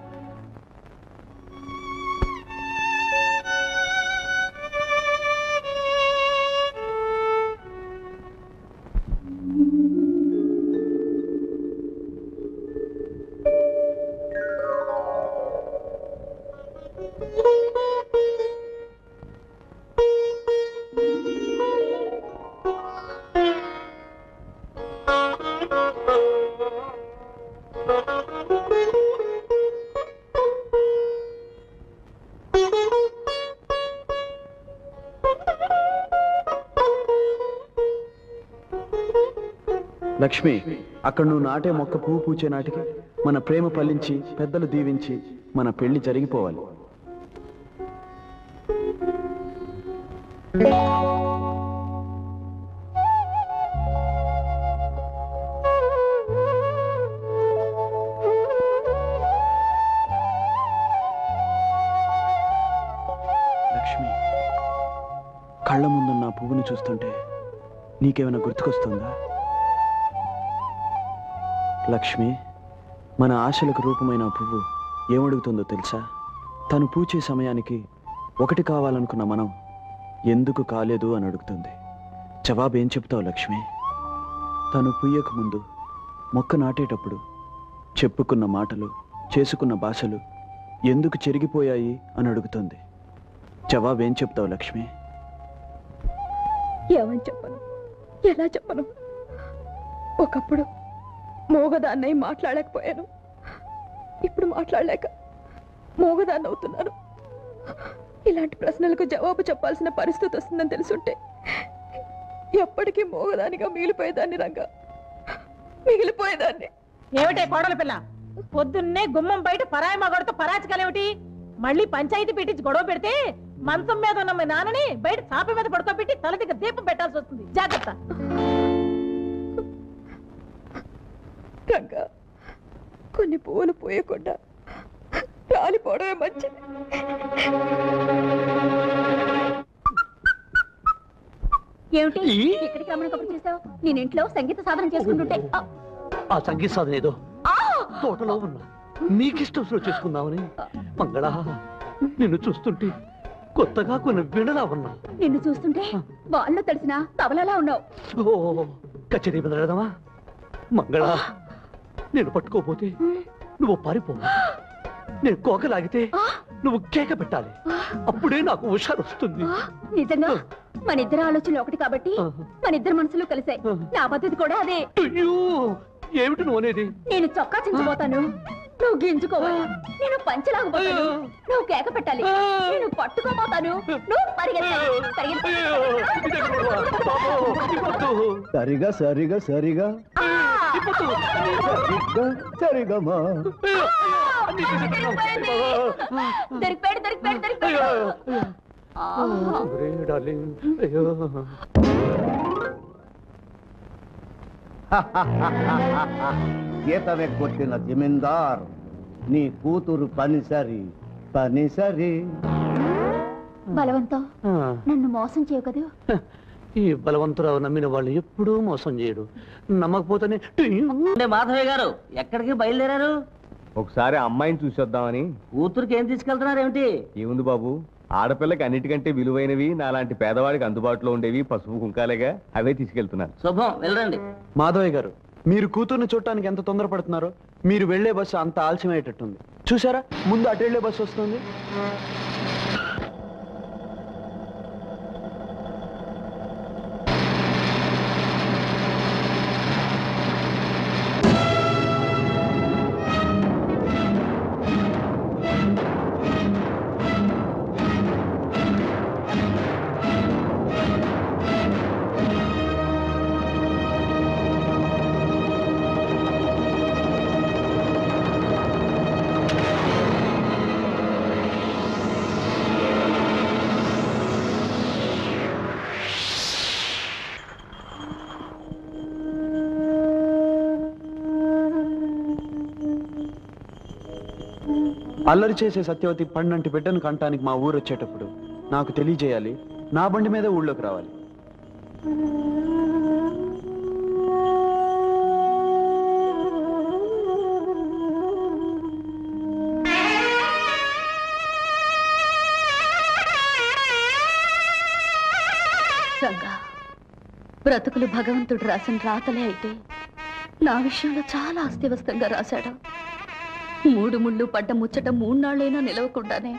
లక్ష్మి, అక్కడ నువ్వు నాటే మొక్క పువ్వు పూచే నాటికి మన ప్రేమ ఫలించి పెద్దలు దీవించి మన పెళ్లి జరిగిపోవాలి. లక్ష్మి, కళ్ళ ముందున్న పువ్వుని చూస్తుంటే నీకేమైనా గుర్తుకొస్తుందా? లక్ష్మి, మన ఆశలకు రూపమైన పువ్వు ఏమడుగుతుందో తెలుసా? తను పూచే సమయానికి ఒకటి కావాలనుకున్న మనం ఎందుకు కాలేదు అని అడుగుతుంది. జవాబేం చెప్తావు లక్ష్మి? తను పుయ్యక ముందు మొక్క నాటేటప్పుడు చెప్పుకున్న మాటలు, చేసుకున్న భాషలు ఎందుకు చెరిగిపోయాయి అని అడుగుతుంది. జవాబేం చెప్తావు లక్ష్మి? ఏమని చెప్పను, ఎలా చెప్పను? ఒకప్పుడు మోగదాన్నై మాట్లాడలేకపోయాను, ఇప్పుడు మాట్లాడలేక మోగదాన్ని అవుతున్నాను. ఇలాంటి ప్రశ్నలకు జవాబు చెప్పాల్సిన పరిస్థితి వస్తుందని తెలుసుంటే ఎప్పటికీ మోగదానిగా మిగిలిపోయేదాన్ని. రంగా, మిగిలిపోయేదాన్ని. ఏమిటే కోడల పిల్ల, పొద్దున్నే గుమ్మం బయట పరాయి మగడితో పరాచకాలేమిటి? మళ్ళీ పంచాయతీ పెట్టించి గొడవ పెడితే మంచం మీద ఉన్న మీ నాన్నని బయట చాప మీద పడుకోబెట్టి తల దగ్గర దీపం పెట్టాల్సి వస్తుంది. జాగ్రత్త. రంగా, కొన్ని పువ్వులు పోయకుండా రాలిపోవడమే మంచిది. ఏమిటి ఇక్కడికి రమ్మని కబురు చేసావు? నేను ఇంట్లో సంగీత సాధన చేసుకుంటుంటే ఆ సంగీత సాధన ఏదో తోటలో ఉన్నా నీకిష్టం చేసుకుందామని. మంగళ, నిన్ను చూస్తుంటే కొత్తగా కొన్ని వినలా ఉన్నా. నిన్ను చూస్తుంటే వాళ్ళు తెలిసిన తబలలా ఉన్నావు. ఓ, కచేరీ బెదరదమా? మంగళ, నేను పట్టుకోపోతే నువ్వు పారిపో. నేను కోకలాగితే నువ్వు కేక పెట్టాలి. అప్పుడే నాకు హుషారు వస్తుంది. నిజంగా మన ఇద్దరు ఆలోచనలు ఒకటి కాబట్టి మన ఇద్దరు మనసులు కలిసాయి. నా పద్ధతి కూడా అదే. ఏమిటి నువ్వు అనేది? నేను చొక్కా చించిపోతాను, నువ్వు గింజుకోవాలి. నేను పంచలాగపోతాను, నువ్వు కేక పెట్టాలి. నేను పట్టుకోపోతాను, నువ్వు పరిగెత్తాలి. సరిగా సరిగా సరిగా సరిగమా గీతవే కొట్టిన జమీందార్, నీ కూతురు పనిసరి పనిసరి. బలవంతం, నన్ను మోసం చేయవు కదా. ఈ బలవంతరావు నమ్మిన వాళ్ళు ఎప్పుడూ మోసం చేయడు. నమ్మకపోతేనే. మాధవయ్య గారు ఎక్కడికి బయలుదేరారు? ఒకసారి అమ్మాయిని చూసొద్దామని. కూతురికి ఏం తీసుకెళ్తున్నారు ఏమిటి? ఏముంది బాబు, ఆడపిల్లకి అన్నిటికంటే విలువైనవి, నాలాంటి పేదవాడికి అందుబాటులో ఉండేవి పసుపు కుంకాలేగా, అవే తీసుకెళ్తున్నాను. శుభం, వెళ్ళండి. మాధవయ్య గారు, మీరు కూతుర్ని చూడటానికి ఎంత తొందరపడుతున్నారో మీరు వెళ్లే బస్సు అంత ఆలస్యమయ్యేటట్టుంది. చూసారా, ముందు అటు వెళ్లే బస్సు వస్తుంది. అల్లరి చేసే సత్యవతి పండంటి బిడ్డను కంటానికి మా ఊరు వచ్చేటప్పుడు నాకు తెలియజేయాలి. నా బండి మీద ఊళ్ళోకి రావాలి. రంగా, బ్రతుకులు భగవంతుడు రాసిన రాతలే అయితే నా విషయంలో చాలా అస్తవ్యస్తంగా రాశాడు. 3 ముళ్ళు పడ్డ ముచ్చట 3 నాళ్ళైనా నిలవకుండానే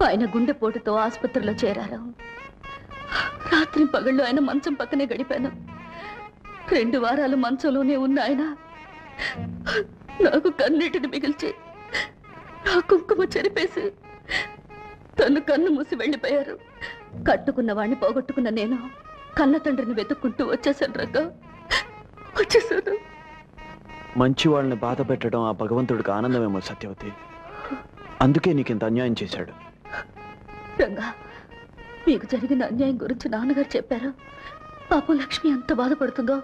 ఆయన గుండెపోటుతో ఆసుపత్రిలో చేరారు. రాత్రి పగళ్ళు ఆయన మంచం పక్కనే గడిపాను. 2 వారాలు మంచంలోనే ఉన్న ఆయన నాకు కన్నీటిని మిగిల్చి నా కుంకుమ చెరిపేసి తను కన్ను మూసి వెళ్ళిపోయారు. కట్టుకున్న వాణ్ణి పోగొట్టుకున్న నేను కన్న తండ్రిని వెతుక్కుంటూ వచ్చేసాను రంగా. వచ్చేసాను. మంచి వాళ్ళని బాధ పెట్టడం ఆ భగవంతుడికి ఆనందమేమో సత్యవతి. అందుకే నీకింత అన్యాయం చేశాడు. రంగా, మీకు జరిగిన అన్యాయం గురించి నాన్నగారు చెప్పారు. పాపం లక్ష్మి ఎంత బాధపడుతుందో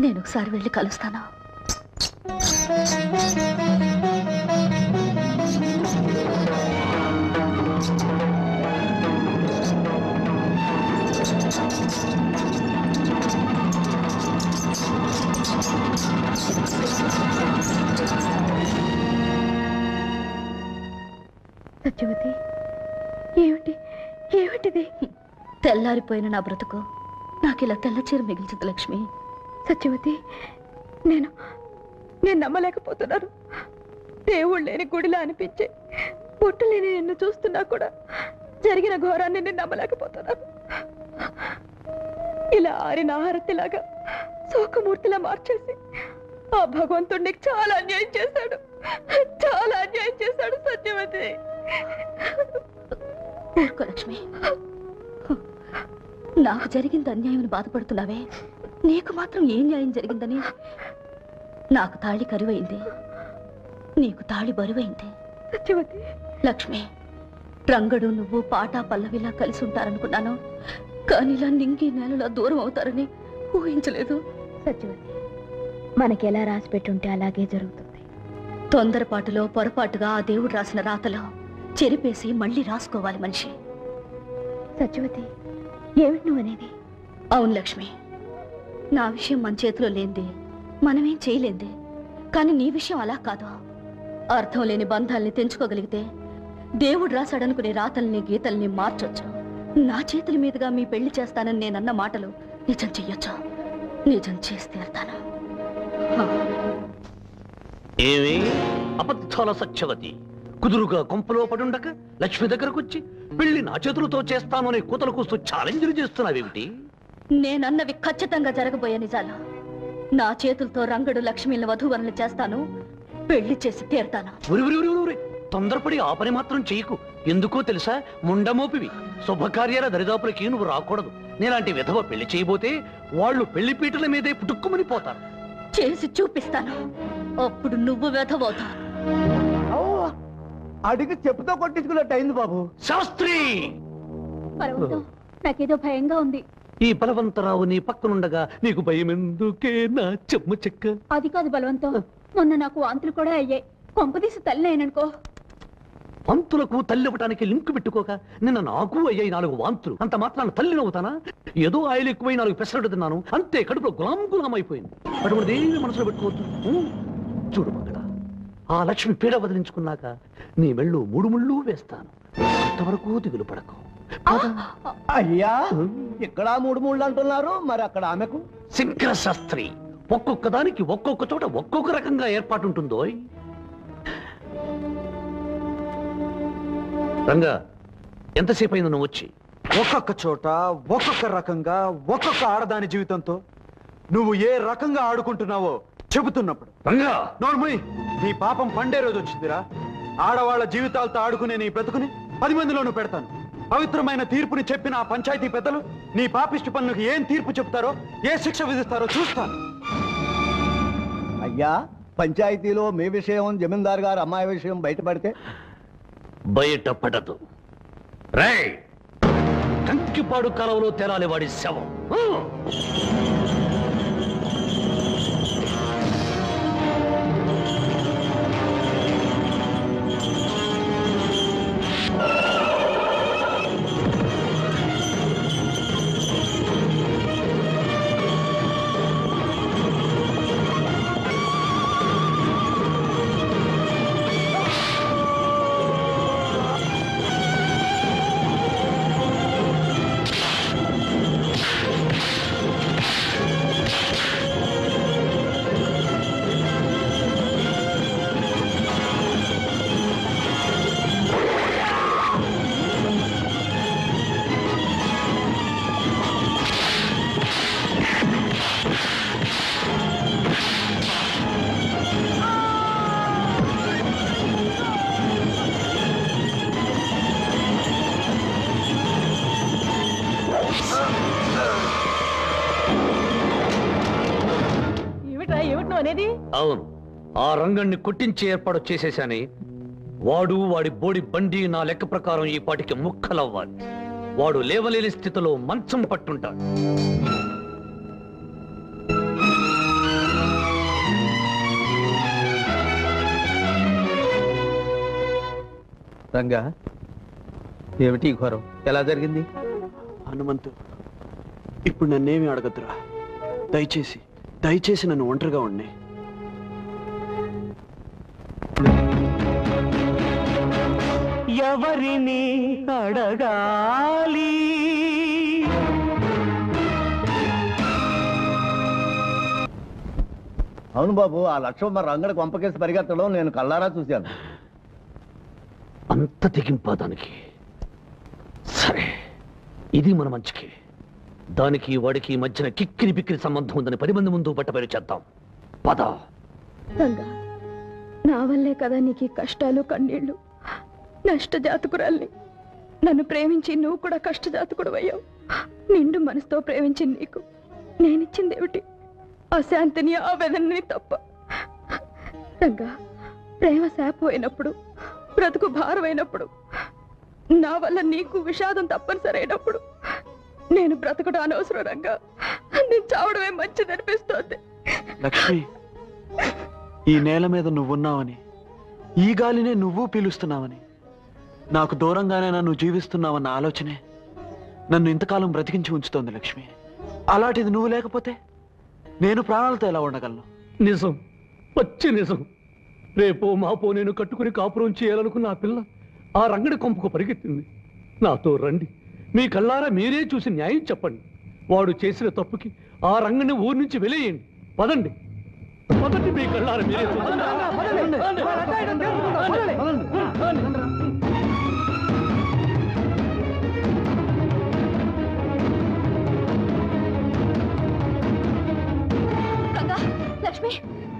నేను ఒకసారి వెళ్ళి కలుస్తాను. సత్యవతి, ఏమిటి ఏమిటిది? తెల్లారిపోయిన నా బ్రతుకు నాకిలా తెల్ల చీర మిగిల్చింది లక్ష్మి. సత్యవతి, నేను నమ్మలేకపోతున్నాను. దేవుడు లేని గుడిలా అనిపించే పుట్టు లేని నిన్ను చూస్తున్నా కూడా జరిగిన ఘోరాన్ని నేను నమ్మలేకపోతున్నాను. ఇలా ఆరిన ఆహారతిలాగా శోకమూర్తిలా మార్చేసి ఆ భగవంతుడు నీకు చాలా అన్యాయం చేశాడు, చాలా అన్యాయం చేశాడు సత్యవతి. ఊరుకో లక్ష్మి, నాకు జరిగింది అన్యాయం బాధపడుతున్నావే, నీకు మాత్రం ఏం న్యాయం జరిగిందని? నాకు తాళి కరువైంది, నీకు తాళి బరువైంది. సత్యవతి, లక్ష్మి, రంగడు నువ్వు పాటా పల్లవిలా కలిసి ఉంటారనుకున్నాను, కానీ ఇలా నింగి నేలలా దూరం అవుతారని ఊహించలేదు. సత్యవతి, మనకెలా రాసి పెట్టుంటే అలాగే జరుగుతుంది. తొందరపాటులో పొరపాటుగా ఆ దేవుడు రాసిన రాతలో చెరిపేసి మళ్ళీ రాసుకోవాలి మనిషి. సత్యవతి, ఏమిటి నువ్వనేది? అవును లక్ష్మి, నా విషయం మన చేతిలో లేంది, మనమేం చేయలేంది. కానీ నీ విషయం అలా కాదు. అర్థం లేని బంధాల్ని తెంచుకోగలిగితే దేవుడు రాశాడనుకునే రాతల్ని గీతల్ని మార్చొచ్చు. నా చేతుల మీదుగా మీ పెళ్లి చేస్తానని నేనన్న మాటలు నిజం చెయ్యొచ్చు. నిజం చేసి తీరుతాను. ఏమి అబద్ధాల సత్యవతి, కుదురుగా కొంపలో పడుండక లక్ష్మి దగ్గరకు వచ్చి పెళ్లి నా చేతులతో చేస్తాను అనే కూతలు కూస్తూ ఛాలెంజ్లు చేస్తున్నావేమిటి? నేనన్నవి ఖచ్చితంగా జరగబోయే నిజాలు. నా చేతులతో రంగడు లక్ష్మిని వధూవరులు చేస్తాను, పెళ్లి చేసి తీరుతాను. తొందరపడి ఆ పని మాత్రం చెయ్యకు. ఎందుకో తెలుసా? ముండమోపివి. శుభకార్యాల దరిదాపులకి నువ్వు రాకూడదు. నేలాంటి విధవ పెళ్లి చేయబోతే వాళ్ళు పెళ్లి పీటల మీదే పుట్టుక్కుమని పోతారు. చేసి చూపిస్తాను, అప్పుడు నువ్వు వెధవవుతావు. అడిగి చెప్పుతో కొట్టించుకున్నట్టు అయింది బాబు. శాస్త్రి, నాకేదో భయంగా ఉంది. ఈ బలవంతరావు నీ పక్కనుండగా నీకు భయం ఎందుకే నా చెమ్మ చెక్క? అది కాదు బలవంతం, మొన్న నాకు వాంతులు కూడా అయ్యాయి. కొంపదీసి తల్లి అయిననుకో. వాంతులకు తల్లి ఇవ్వటానికి లింకు పెట్టుకోక నిన్న నాకు అయ్యాయి 4 వాంతులు. అంత మాత్రాన తల్లి నవ్వుతానా? ఏదో ఆయిల్ ఎక్కువై 4 పెసరట్టు తిన్నాను అంతే, కడుపులో గులాం అయిపోయింది. అటువంటిది ఏమి మనసులో పెట్టుకోవద్దు. చూడు మగడా, ఆ లక్ష్మి పీడ వదిలించుకున్నాక నీ మెళ్ళు 3 ముళ్ళు వేస్తాను. అంతవరకు దిగులు పడకు. అయ్యా, ఇక్కడ 3 ముళ్ళు అంటున్నారు, మరి అక్కడ ఆమెకు? శంకర శాస్త్రి, ఒక్కొక్క దానికి ఒక్కొక్క చోట ఒక్కొక్క రకంగా ఏర్పాటుంటుందో. రంగా, ఎంతసేపు అయింది నువ్వు వచ్చి? ఒక్కొక్క చోట ఒక్కొక్క రకంగా ఒక్కొక్క ఆడదాని జీవితంతో నువ్వు ఏ రకంగా ఆడుకుంటున్నావో చెబుతున్నప్పుడు. రంగా, నోర్మయ్, నీ పాపం పండే రోజు వచ్చిందిరా. ఆడవాళ్ల జీవితాలతో ఆడుకునే నీ బ్రతుకుని 10 మందిలోనూ పెడతాను. పవిత్రమైన తీర్పుని చెప్పిన ఆ పంచాయతీ పెద్దలు నీ పాపిష్టి పనులకు ఏం తీర్పు చెప్తారో, ఏ శిక్ష విధిస్తారో చూస్తాను. అయ్యా, పంచాయతీలో మీ విషయం, జమీందార్ గారు అమ్మాయి విషయం బయటపడితే? బయటపడదు. రేయ్, కంకిపాడు కాలంలో తేలాలి వాడి శవం. అవును, ఆ రంగణ్ణి కొట్టించి ఏర్పాటు చేసేశాని. వాడు వాడి బోడి బండి నా లెక్క ప్రకారం ఈ పాటికి ముక్కలవ్వాలి. వాడు లేవలేని స్థితిలో మంచం పట్టుంటాడు. రంగా, ఏమిటి ఘోరం? ఎలా జరిగింది? హనుమంతు, ఇప్పుడు నన్నేమి అడగద్దురా. దయచేసి దయచేసి నన్ను ఒంటరిగా ఉండి. ఎవరిని అడగాలి? అవును బాబు, ఆ లక్ష్మణ మరి రంగడికి వంపకేసి పరిగెత్తడం నేను కళ్ళారా చూశాను. అంత తెగింపా దానికి? సరే, ఇది మన మంచికి. దానికి వాడికి మధ్యన కిక్కిరి బిక్కిరి సంబంధం ఉందని 10 మంది ముందు బట్టబయలు చేద్దాం. పద. రంగా, నా వల్లే కదా నీకు ఈ కష్టాలు కన్నీళ్లు. నష్టజాతకురాల్ని. నన్ను ప్రేమించి నువ్వు కూడా కష్టజాతకుడు అయ్యావు. నిండు మనసుతో ప్రేమించి నీకు నేనిచ్చిందేమిటి? అశాంతిని, ఆవేదనని తప్ప. రంగా, ప్రేమ శాపమైనప్పుడు, బ్రతుకు భారమైనప్పుడు, నా వల్ల నీకు విషాదం తప్పనిసరి అయినప్పుడు నేను బ్రతకడం అనవసరం. రంగా, నేను చావడమే మంచిదనిపిస్తోంది. లక్ష్మి, ఈ నేల మీద నువ్వున్నావని, ఈ గాలినే నువ్వు పీలుస్తున్నావని, నాకు దూరంగానే నన్ను జీవిస్తున్నావన్న ఆలోచనే నన్ను ఇంతకాలం బ్రతికించి ఉంచుతోంది లక్ష్మి. అలాంటిది నువ్వు లేకపోతే నేను ప్రాణాలతో ఎలా ఉండగలను? నిజం, పచ్చి నిజం. రేపో మాపో నేను కట్టుకుని కాపురం చేయాలనుకున్న ఆ పిల్ల ఆ రంగడి కొంపకు పరిగెత్తింది. నాతో రండి, మీ కళ్ళారా మీరే చూసి న్యాయం చెప్పండి. వాడు చేసిన తప్పుకి ఆ రంగని ఊరి నుంచి వెలేయండి. పదండి, పదండి, మీ కళ్ళారా మీరే చూడండి. రంగా, లక్ష్మి,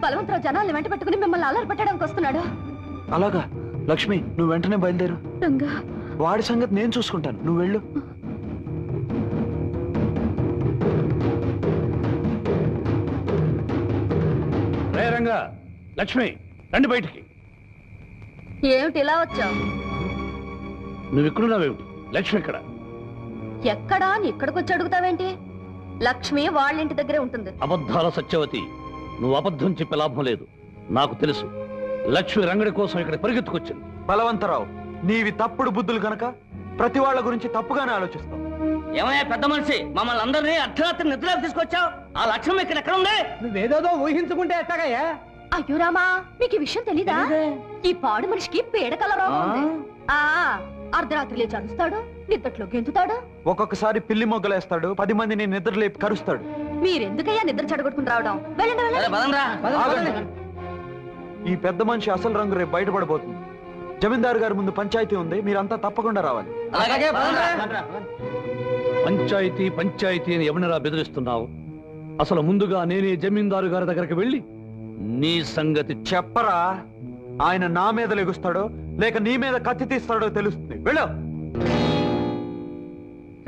బలవంతరావు జనాల్ని వెంట పెట్టుకుని మిమ్మల్ని అల్లరి పెట్టడానికి వస్తున్నాడు. అలాగా? లక్ష్మి, నువ్వు వెంటనే బయలుదేరు. రంగా, వాడి సంగతి నేను చూసుకుంటాను, నువ్వు వెళ్ళు. రే రంగా, లక్ష్మి, రండి బయటికి. ఏమిటి ఇలా వచ్చావు? నువ్వు ఇక్కడున్నావేమిటి? లక్ష్మి ఎక్కడ? ఎక్కడా అని ఇక్కడికి వచ్చి అడుగుతావేంటి? లక్ష్మి వాళ్ళ ఇంటి దగ్గరే ఉంటుంది. అబద్ధాల సత్యవతి, నువ్వు అబద్ధం చెప్పే లాభం లేదు. నాకు తెలుసు, లక్ష్మి రంగడి కోసం ఇక్కడ పరిగెత్తుకొచ్చింది. బలవంతరావు, నీవి తప్పుడు బుద్ధులు కనుక ప్రతి వాళ్ళ గురించి తప్పుగానే ఆలోచిస్తావు. ఏమయ్యా పెద్ద మనిషి, మమ్మల్ని అందరినీ అర్ధరాత్రి నిద్రలోకి తీసుకొచ్చావు. ఆ లక్ష్యం ఎక్కడ ఉంది? నువ్వేదో ఊహించుకుంటే ఎట్టగయ్యా? అయ్యో రామా, మీకు ఈ విషయం తెలీదా? ఈ పాడు మనిషికి పీడకల రోగం ఉంది. అర్ధరాత్రి లేచి అరుస్తాడు, నిద్రలో గెంతుతాడు, ఒక్కొక్కసారి పిల్లి మొగ్గలేస్తాడు, 10 మందిని నిద్ర లేపి కరుస్తాడు. మీరెందుకయ్యా నిద్ర చెడగొట్టుకుని రావడం? వెళ్ళండి, వెళ్ళండి. ఈ పెద్ద మనిషి అసలు రంగు రేపు బయటపడబోతుంది. జమీందారు గారి ముందు పంచాయతీ ఉంది, మీరంతా తప్పకుండా రావాలి. పంచాయతీ పంచాయతీ అని ఎవరినరా బెదిరిస్తున్నావు? అసలు ముందుగా నేనే జమీందారు గారి దగ్గరికి వెళ్ళి నీ సంగతి చెప్పరా. ఆయన నా మీద లెగుస్తాడో లేక నీ మీద కత్తి తీస్తాడో తెలుస్తుంది. వెళ్ళు.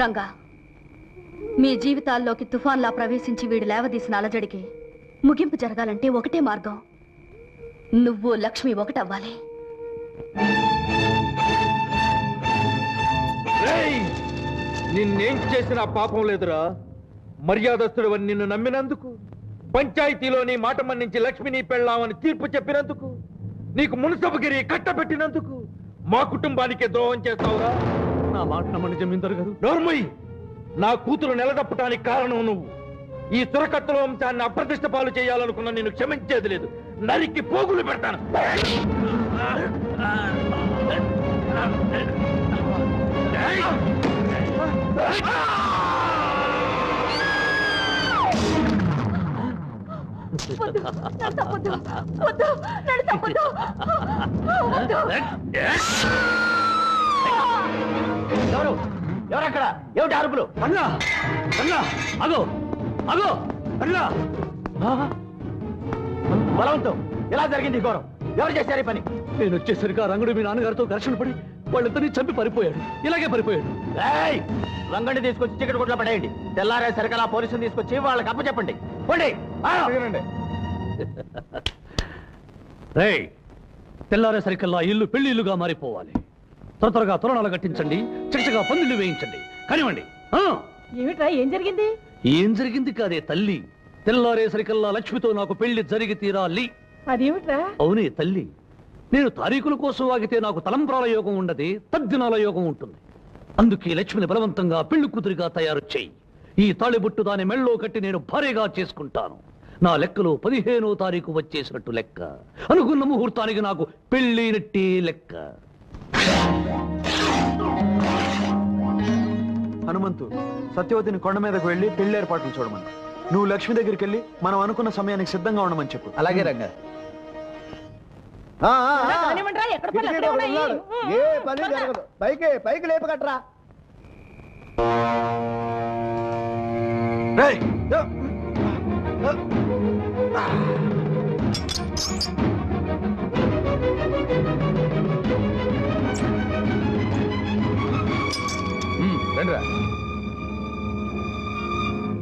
రంగా, మీ జీవితాల్లోకి తుఫాన్లా ప్రవేశించి వీడు లేవదీసిన అలజడికి ముగింపు జరగాలంటే ఒకటే మార్గం. నువ్వు లక్ష్మి ఒకటవ్వాలి. నిన్నేం చేసినా పాపం లేదురా. మర్యాదస్తుడు నిన్ను నమ్మినందుకు, పంచాయతీలో నీ మాట మన్నించి లక్ష్మిని పెళ్ళామని తీర్పు చెప్పినందుకు, నీకు మున్సబగిరి కట్టబెట్టినందుకు మా కుటుంబానికే ద్రోహం చేస్తావురా. నా మాట నమ్మని జమీందారు గారు. నోర్మయ్య, నా కూతురు నిలదప్పటానికి కారణం నువ్వు. ఈ సురకత్తుల వంశాన్ని అప్రతిష్ట పాలు చేయాలనుకున్న నిన్ను క్షమించేది లేదు. నరికి పోగులు పెడతాను. ఎవరు? ఎవరక్కడ? ఏమిటి అరుపులు? అన్నా, అన్నా, అగో, అగో, అన్నా. బలవంతం, ఎలా జరిగింది ఘోరం? ఎవరు చేశారు ఈ పని? నేను వచ్చేసరికి ఆ రంగుడు మీ నాన్నగారితో ఘర్షణ పడి వాళ్ళిద్దరినీ చంపి పరిపోయాడు. ఇలాగే పరిపోయాడు. రంగండి తీసుకొచ్చి చికెట్ కొట్లో పడేయండి. తెల్లారే సరికలా పోలీసులు తీసుకొచ్చి వాళ్ళకి అప్పచెప్పండి. పోండి. రేయ్, తెల్లారేసరికల్లా ఇల్లు పెళ్లి ఇల్లుగా మారిపోవాలి. త్వరగా తోరణాలు కట్టించండి, చక్కగా పందిళ్ళు వేయించండి. కానివ్వండి. ఏమిట్రా, ఏం జరిగింది? ఏం జరిగింది కాదే తల్లి, తెల్లారేసరికల్లా లక్ష్మితో నాకు పెళ్లి జరిగి తీరాలి. అదేమిట్రా? అవునే తల్లి, నేను తారీఖుల కోసం ఆగితే నాకు తలంబ్రాల యోగం ఉండదు, తద్దినాల యోగం ఉంటుంది. అందుకే లక్ష్మిని బలవంతంగా పెళ్లి కూతురిగా తయారు చేయి. ఈ తాళిబొట్టు దాని మెళ్ళో కట్టి నేను భార్యగా చేసుకుంటాను. నా లెక్కలో 15వ తారీఖు వచ్చేసినట్టు లెక్క. అనుకున్న ముహూర్తానికి నాకు పెళ్ళైనట్టే లెక్క. హనుమంతు, సత్యవతిని కొండ మీదకు వెళ్ళి పెళ్లి ఏర్పాట్లు చూడమని. నువ్వు లక్ష్మి దగ్గరికి వెళ్ళి మనం అనుకున్న సమయానికి సిద్ధంగా ఉండమని చెప్పు. అలాగే రంగా. ఏ పని జరగదు. పైకి లేపగట్రా.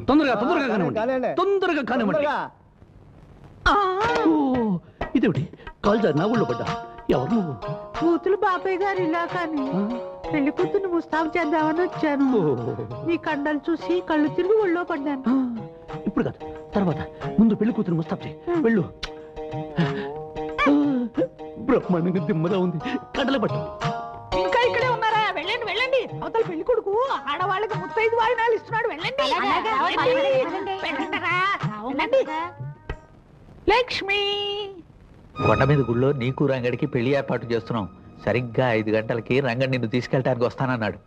తొందరగా కానివ్వండి, తొందరగా కానివ్వండి. ఇదేమిటి, కాల్ జారి నా ఊళ్ళో పడ్డా. ఎవరు నువ్వు? కూతురు బాబాయ్ గారు ఇలా కానీ పెళ్లి కూతురు ముస్తాబు చేద్దామని వచ్చాను. నీ కండలు చూసి కళ్ళు తిరిగి ఒళ్ళో పడ్డాను. ఇప్పుడు కాదు, తర్వాత. ముందు పెళ్లి కూతురు ముస్తాబు చేయి. వెళ్ళు. బ్రహ్మాండంగా దిమ్మలా ఉంది, కడల పట్టు. ఇంకా ఇక్కడే ఉన్నారా? వెళ్ళండి వెళ్ళండి. అవతల పెళ్లి కొడుకు ఆడవాళ్ళకి 35 వాయినాలు ఇస్తున్నాడు. వెళ్ళండి. లక్ష్మి, కొండ మీద గుళ్ళో నీకు రంగడికి పెళ్లి ఏర్పాటు చేస్తున్నాం. సరిగ్గా 5 గంటలకి రంగడి నిన్ను తీసుకెళ్ళటానికి వస్తానన్నాడు.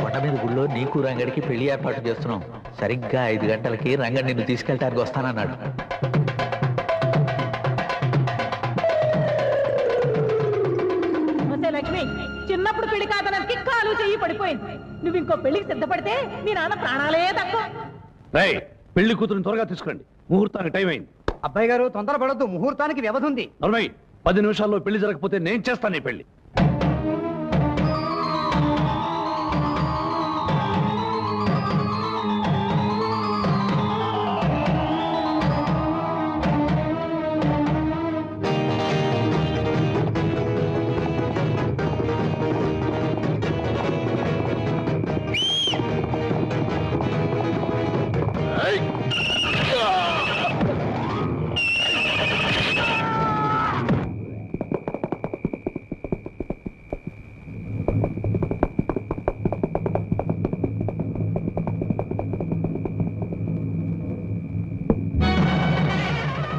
కొండ మీద గుళ్ళో నీకు రంగడికి పెళ్లి ఏర్పాటు చేస్తున్నాం. సరిగ్గా 5 గంటలకి రంగడి నిన్ను తీసుకెళ్ళటానికి వస్తానన్నాడు. లక్ష్మి, చిన్నప్పుడు పెళ్లి కాదనకి కాలు చెయ్యి పడిపోయింది. నువ్వు ఇంకో పెళ్లికి సిద్ధపడితే నీ నాన్న ప్రాణాలే తక్కువ. పెళ్లి కూతురుని త్వరగా తీసుకురండి, ముహూర్తానికి టైం అయింది. అబ్బాయి గారు తొందరపడొద్దు, ముహూర్తానికి వ్యవధి ఉంది. 10 నిమిషాల్లో పెళ్లి జరగకపోతే నేను చేస్తాను ఈ పెళ్లి.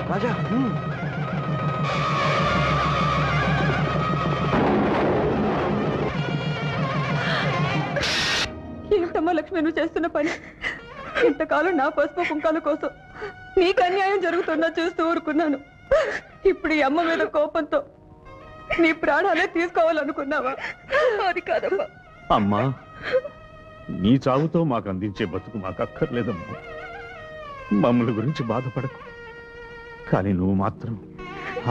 రాజా, ఏమిటమ్మా లక్ష్మి నువ్వు చేస్తున్న పని? ఇంతకాలం నా పసుపు కుంకాల కోసం నీకు అన్యాయం జరుగుతున్నా చూస్తూ ఊరుకున్నాను. ఇప్పుడు ఈ అమ్మ మీద కోపంతో నీ ప్రాణాలే తీసుకోవాలనుకున్నావా? అది కాదమ్మా. అమ్మా, నీ చావుతో మాకు అందించే బతుకు మాకు అక్కర్లేదమ్మా. మమ్మల్ని గురించి బాధపడకు. కానీ నువ్వు మాత్రం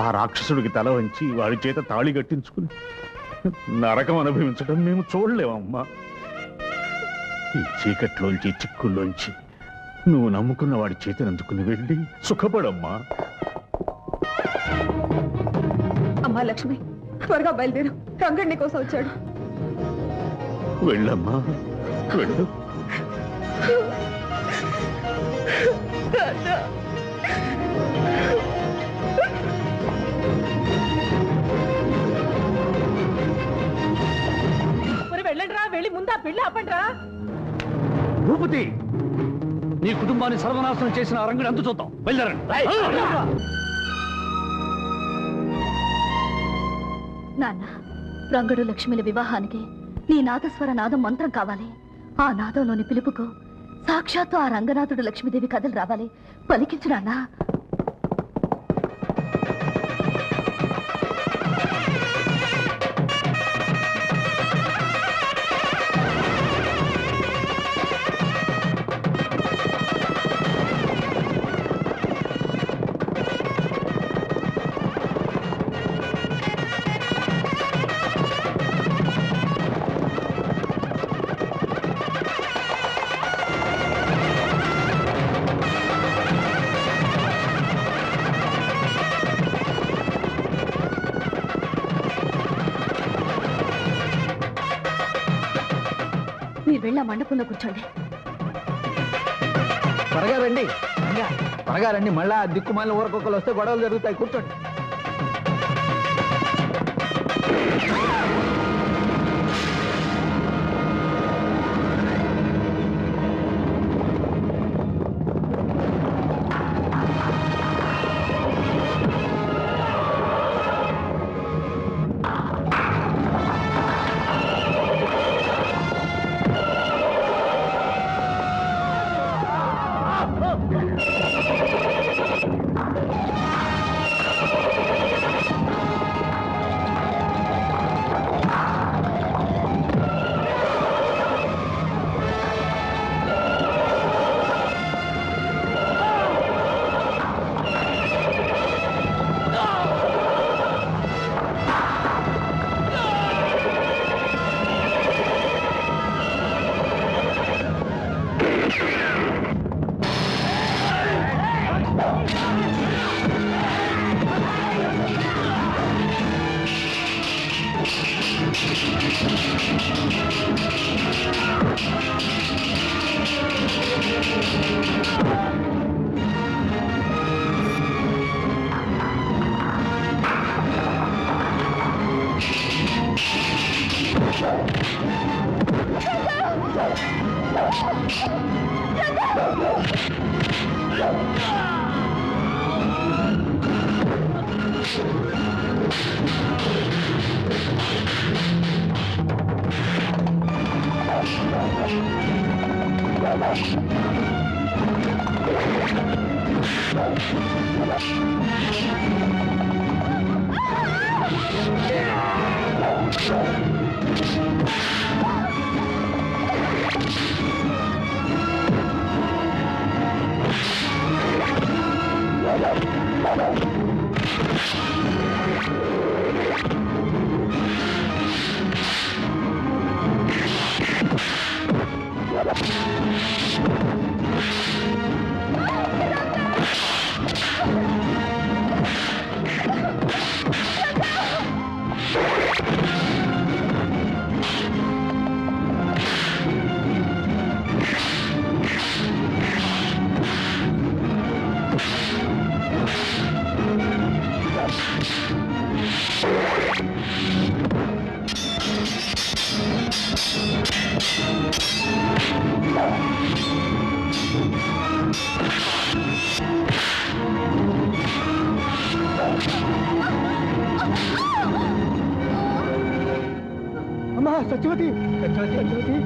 ఆ రాక్షసుడికి తల వంచి వాడి చేత తాళి కట్టించుకుని నరకం అనుభవించడం మేము చూడలేమమ్మా. ఈ చీకట్లోంచి చిక్కుల్లోంచి నువ్వు నమ్ముకున్న వాడి చేతిని అందుకుని వెళ్ళి సుఖపడమ్మా. అమ్మా లక్ష్మి, త్వరగా బయలుదేరు. రంగడి నీ కోసం వచ్చాడు. వెళ్ళమ్మా, వెళ్ళు. వెళ్ళండి రా, వెళ్ళి ముందా పెళ్లి ఆపండి రా. భూపతి, నీ కుటుంబాన్ని సర్వనాశనం చేసిన ఆ రంగుని అంతు చూద్దాం. బయలుదేరండి. నాన్న, రంగడు లక్ష్మిల వివాహానికి నీ నాదస్వర నాదం మంత్రం కావాలి. ఆ నాదంలోని పిలుపుకు సాక్షాత్తు ఆ రంగనాథుడు లక్ష్మీదేవి కథలు రావాలి. పలికించు నాన్న. వెళ్ళి ఆ మండపంలో కూర్చోండి. త్వరగా రండి త్వరగా రండి, మళ్ళా దిక్కుమాలిన ఊరకొక్కలు వస్తే గొడవలు జరుగుతాయి. కూర్చోండి. అమ్మా సత్యవతి సత్యవతి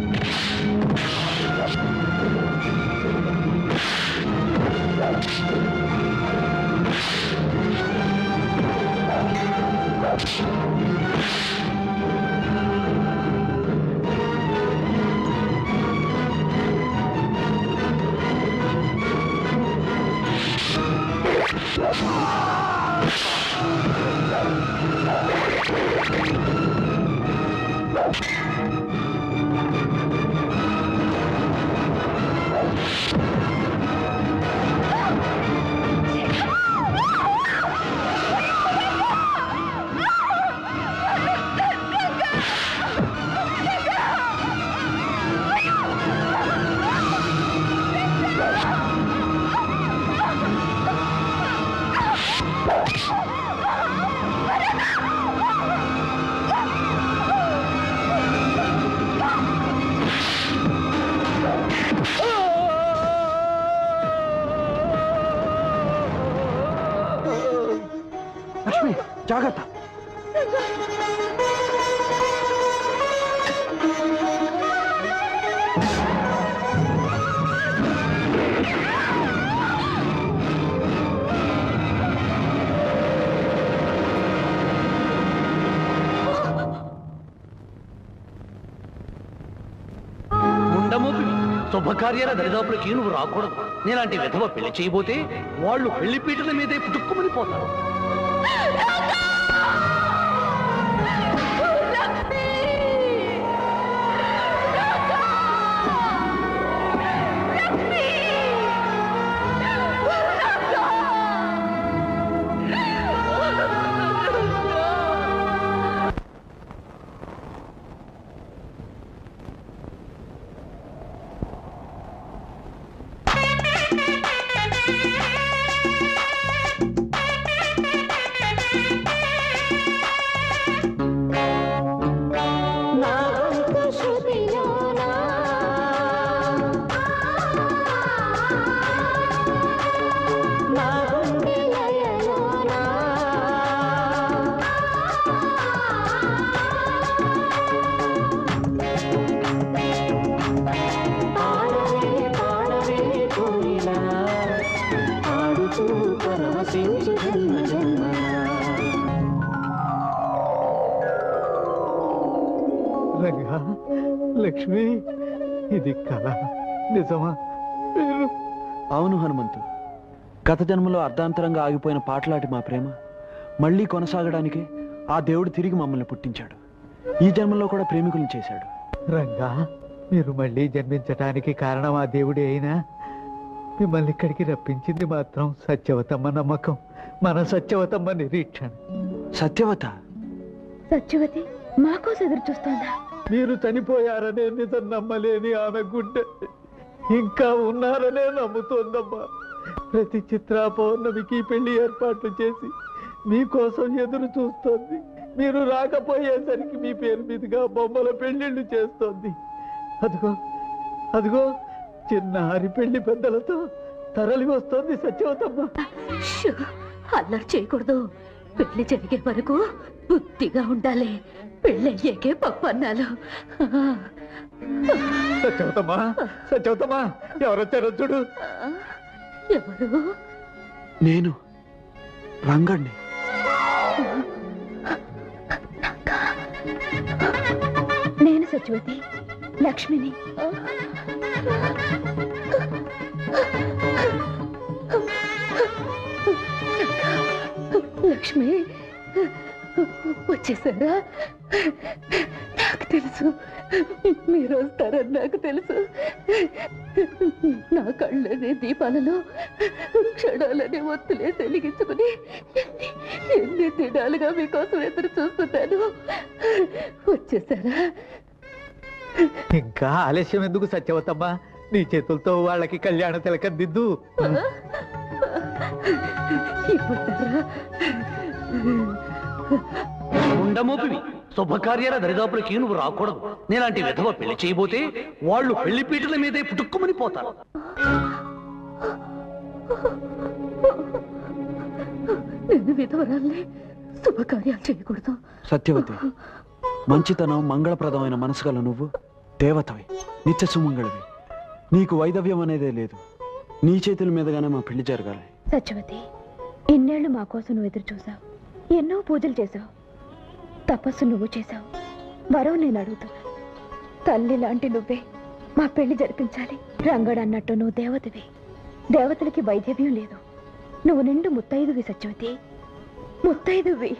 లక్ష్మి జాగ్రత్త. ముండమూపి శుభకార్యాల దరిదాపులకి నువ్వు రాకూడదు. నేలాంటి విధవ పెళ్లి చేయబోతే వాళ్ళు పెళ్లి పీటల మీదే పుట్టుక్కుమని పోతారు. ఆశించి జన్మ జన్మలా. రంగా, లక్ష్మి, ఇది కళ నిజమా? అవును హనుమంతు, గత జన్మలో అర్ధాంతరంగా ఆగిపోయిన పాటలాటి మా ప్రేమ మళ్ళీ కొనసాగడానికి ఆ దేవుడు తిరిగి మమ్మల్ని పుట్టించాడు. ఈ జన్మలో కూడా ప్రేమికులను చేశాడు. రంగా, మీరు మళ్ళీ జన్మించటానికి కారణం ఆ దేవుడే అయినా మిమ్మల్ని ఇక్కడికి రప్పించింది మాత్రం సత్యవతమ్మ నమ్మకం, మన సత్యవతమ్మ నిరీక్షణ. సత్యవత? సత్యవతి మా కోసం ఎదురు చూస్తోందా? మీరు చనిపోయారనే నిజం నమ్మలేని ఆమె గుండె ఇంకా ఉన్నారనే నమ్ముతోందమ్మా. ప్రతి చిత్రా పౌర్ణమికి పెళ్లి ఏర్పాట్లు చేసి మీకోసం ఎదురు చూస్తోంది. మీరు రాకపోయేసరికి మీ పేరు మీదుగా బొమ్మల పెళ్లిళ్ళు చేస్తోంది. అదిగో అదిగో చిన్నారి పెళ్లి పెద్దలతో తరలి వస్తోంది సత్యవతమ్మ. అల్లరి చేయకూడదు. పెళ్లి జరిగే వరకు బుద్ధిగా ఉండాలి. పెళ్ళయ్యాకే పప్పన్నాలు. సత్యవతమ్మా, సత్యవతమ్మా, ఎవరొచ్చారో చూడు. ఎవరు? నేను రంగణ్ణి. నేను సత్యవతి, లక్ష్మిని. లక్ష్మి వచ్చేసారా? నాకు తెలుసు మీరు వస్తారని నాకు తెలుసు. నా కళ్ళనే దీపాలలో క్షణాలనే ఒత్తులే వెలిగించుకుని ఎన్ని దినాలుగా మీకోసం ఎదురు చూస్తున్నాను. వచ్చేసారా? ఇంకా ఆలస్యం ఎందుకు సత్యవతమ్మ? నీ చేతులతో వాళ్ళకి కళ్యాణ తిలకం దిద్దు. ఉండమోపివి శుభకార్యాల దరిదాపులకి నువ్వు రాకూడదు. నేలాంటి విధవ పెళ్లి చేయబోతే వాళ్ళు పెళ్లి పీటల మీదే పుట్టుక్కుమని పోతారు. నేను విధవరాల్ని, శుభకార్యాలు చేయకూడదు. సత్యవతి, మంచితనం మంగళప్రదమైన మనసు గల నువ్వు దేవతవి, నిత్య సుమంగళవి. నీకు వైదవ్యం అనేదే లేదు. నీ చేతుల మీదగానే మా పెళ్లి జరగాలి. సత్యవతి, ఇన్నేళ్లు మా కోసం నువ్వు ఎదురు చూసావు, ఎన్నో పూజలు చేసావు, తపస్సు నువ్వు చేసావు, వరం నేను అడుగుతున్నా. తల్లి లాంటి నువ్వే మా పెళ్లి జరిపించాలి. రంగడు అన్నట్టు నువ్వు దేవతవి. దేవతలకి వైద్యవ్యం లేదు. నువ్వు నిండు ముత్తైదువి సత్యవతి, ముత్తైదువి.